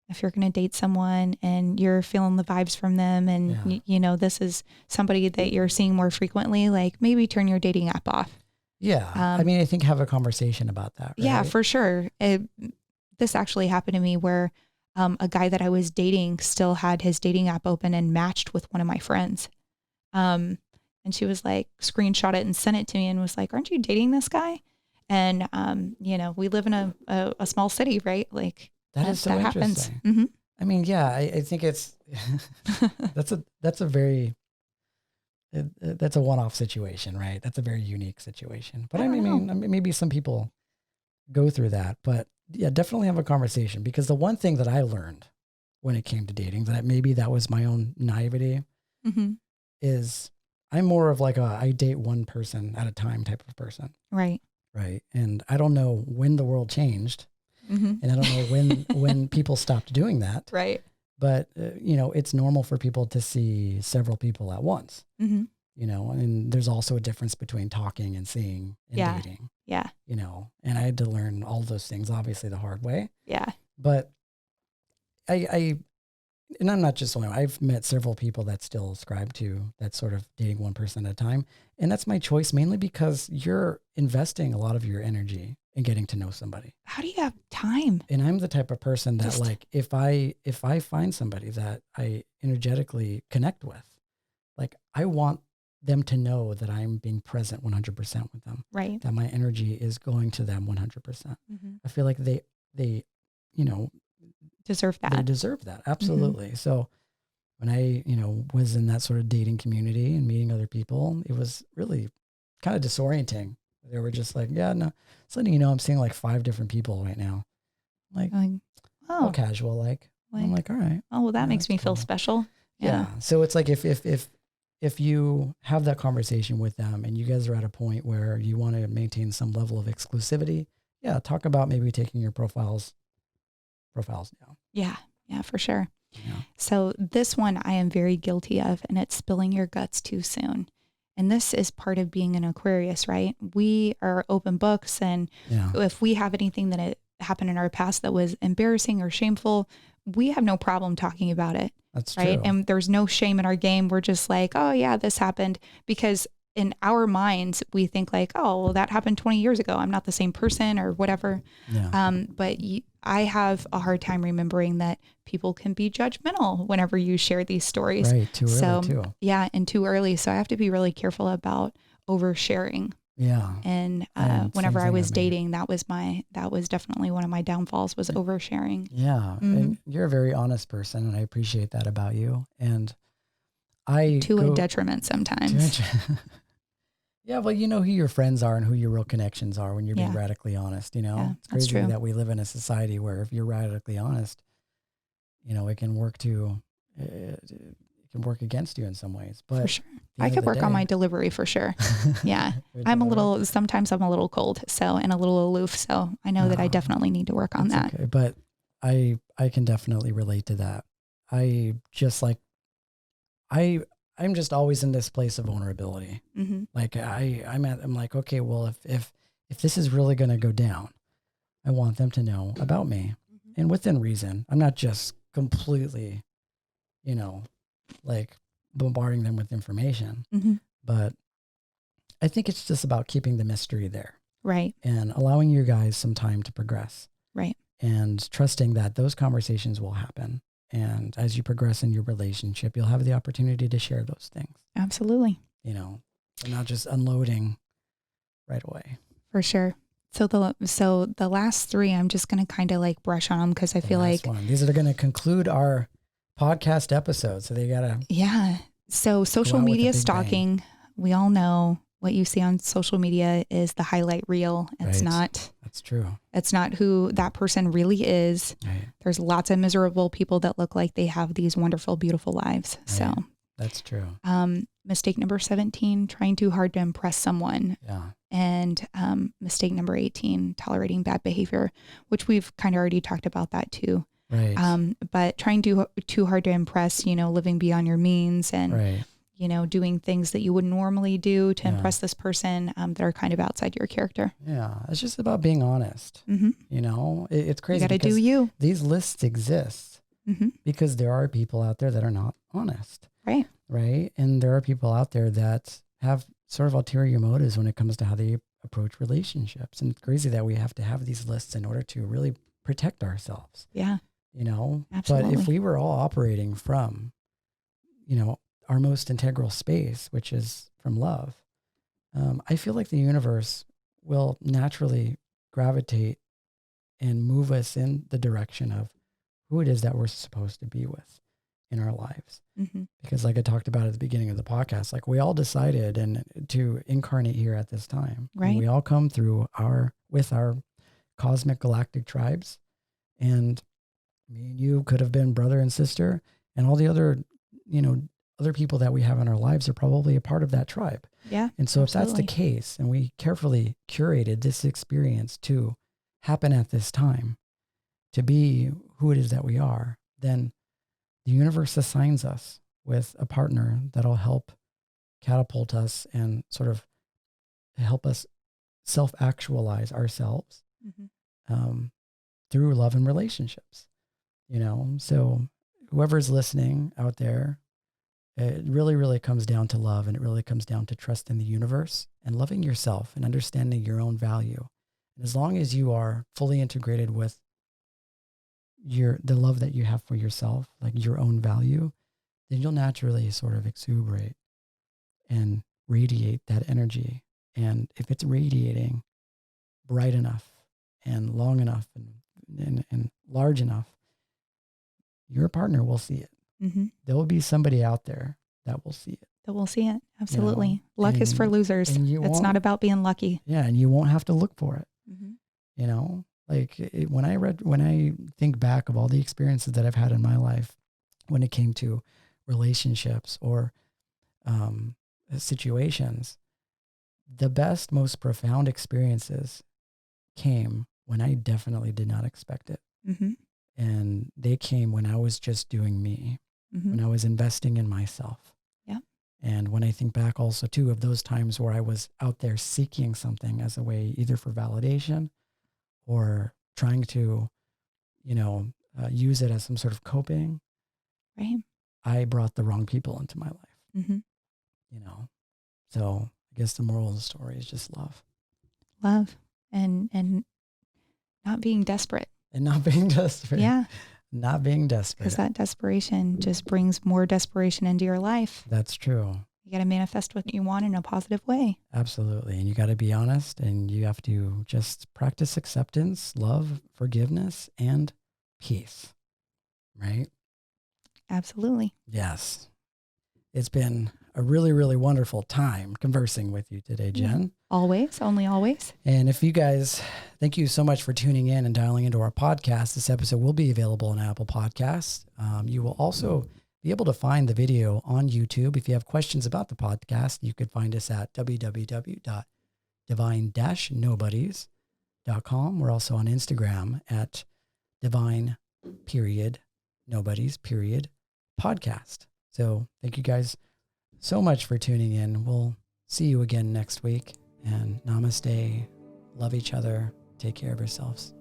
If you're going to date someone and you're feeling the vibes from them and, this is somebody that you're seeing more frequently, like maybe turn your dating app off. Yeah. I think have a conversation about that. Right? Yeah, for sure. This actually happened to me where a guy that I was dating still had his dating app open and matched with one of my friends. And she was like, screenshot it and sent it to me and was like, aren't you dating this guy? And, we live in a small city, right? Like that is so interesting. Happens. Mm-hmm. I mean, yeah, I think it's, that's a one-off situation, right? That's a very unique situation, but I mean, maybe some people go through that, but yeah, definitely have a conversation, because the one thing that I learned when it came to dating, that was my own naivety, is I'm more of like I date one person at a time type of person. Right. Right. And I don't know when the world changed, and I don't know when people stopped doing that. Right. But, it's normal for people to see several people at once, and there's also a difference between talking and seeing and dating. Yeah. And I had to learn all those things, obviously the hard way. Yeah. But and I'm not just one. I've met several people that still ascribe to that sort of dating one person at a time. And that's my choice, mainly because you're investing a lot of your energy in getting to know somebody. How do you have time? And I'm the type of person that like, if I find somebody that I energetically connect with, like I want them to know that I'm being present 100% with them. Right. That my energy is going to them 100%. I feel like they deserve that. They deserve that. Absolutely. So when I, was in that sort of dating community and meeting other people, it was really kind of disorienting. They were just like, yeah, no, it's letting you know I'm seeing like 5 different people right now. Like all casual, like I'm like, all right. Oh, well, that makes me feel special. Yeah. So it's like if you have that conversation with them and you guys are at a point where you want to maintain some level of exclusivity, talk about maybe taking your profiles down. Yeah, for sure. Yeah. So this one I am very guilty of, and it's spilling your guts too soon. And this is part of being an Aquarius, right? We are open books, and if we have anything that happened in our past that was embarrassing or shameful, we have no problem talking about it. That's right. True. And there's no shame in our game. We're just like, oh yeah, this happened, because in our minds, we think like, oh, well, that happened 20 years ago. I'm not the same person or whatever. Yeah. But I have a hard time remembering that people can be judgmental whenever you share these stories. Right. Too early too. Yeah. And too early. So I have to be really careful about oversharing. Yeah. And whenever I was dating, that was definitely one of my downfalls, was oversharing. Yeah. And you're a very honest person, and I appreciate that about you. And a detriment sometimes. Yeah, well, you know who your friends are and who your real connections are when you're being radically honest, It's crazy that we live in a society where if you're radically honest, it can work to can work against you in some ways. But for sure, I could work on my delivery for sure. Yeah, sometimes I'm a little cold, and a little aloof. So I know that I definitely need to work on that. Okay. But I can definitely relate to that. I'm just always in this place of vulnerability. Mm-hmm. Like I'm like, okay, well, if this is really going to go down, I want them to know about me, and within reason. I'm not just completely, like bombarding them with information, but I think it's just about keeping the mystery there. Right. And allowing you guys some time to progress. Right. And trusting that those conversations will happen. And as you progress in your relationship, you'll have the opportunity to share those things. Absolutely. And not just unloading right away. For sure. So the last three, I'm just going to kind of like brush on them because I feel like these are going to conclude our podcast episode. So they got to. Yeah. So social media stalking, we all know what you see on social media is the highlight reel. It's not. That's true. It's not who that person really is. Right. There's lots of miserable people that look like they have these wonderful, beautiful lives. Right. So that's true. Mistake number 17, trying too hard to impress someone. Yeah. And mistake number 18, tolerating bad behavior, which we've kind of already talked about that too. Right. But trying too hard to impress, living beyond your means and, right. Doing things that you wouldn't normally do to impress this person that are kind of outside your character. Yeah. It's just about being honest. Mm-hmm. It's crazy. You got to do you. These lists exist because there are people out there that are not honest. Right. Right. And there are people out there that have sort of ulterior motives when it comes to how they approach relationships. And it's crazy that we have to have these lists in order to really protect ourselves. Yeah. Absolutely. But if we were all operating from, our most integral space, which is from love, I feel like the universe will naturally gravitate and move us in the direction of who it is that we're supposed to be with in our lives. Mm-hmm. Because like I talked about at the beginning of the podcast, like we all decided to incarnate here at this time. Right. And we all come through with our cosmic galactic tribes, and me and you could have been brother and sister, and all the other, other people that we have in our lives are probably a part of that tribe. Yeah. And so absolutely. If that's the case, and we carefully curated this experience to happen at this time, to be who it is that we are, then the universe assigns us with a partner that'll help catapult us and sort of help us self-actualize ourselves through love and relationships. So whoever's listening out there, it really, really comes down to love, and it really comes down to trust in the universe and loving yourself and understanding your own value. And as long as you are fully integrated with the love that you have for yourself, like your own value, then you'll naturally sort of exuberate and radiate that energy. And if it's radiating bright enough and long enough and large enough, your partner will see it. Mm-hmm. There will be somebody out there that will see it. That will see it. Absolutely. Luck is for losers. It's not about being lucky. Yeah. And you won't have to look for it. Mm-hmm. When I think back of all the experiences that I've had in my life, when it came to relationships or situations, the best, most profound experiences came when I definitely did not expect it. Mm-hmm. And they came when I was just doing me, when I was investing in myself. Yeah. And when I think back also too of those times where I was out there seeking something as a way either for validation or trying to, use it as some sort of coping. Right. I brought the wrong people into my life. Mm-hmm. So I guess the moral of the story is just love. Love and not being desperate. And not being desperate. Yeah. Not being desperate. Because that desperation just brings more desperation into your life. That's true. You got to manifest what you want in a positive way. Absolutely. And you got to be honest, and you have to just practice acceptance, love, forgiveness, and peace. Right? Absolutely. Yes. It's been a really, really wonderful time conversing with you today, Jen. Always, only always. And if you guys, thank you so much for tuning in and dialing into our podcast. This episode will be available on Apple Podcasts. You will also be able to find the video on YouTube. If you have questions about the podcast, you could find us at www.divine-nobodies.com. We're also on Instagram at divine-nobodies-podcast. So thank you guys so much for tuning in. We'll see you again next week. And namaste. Love each other. Take care of yourselves.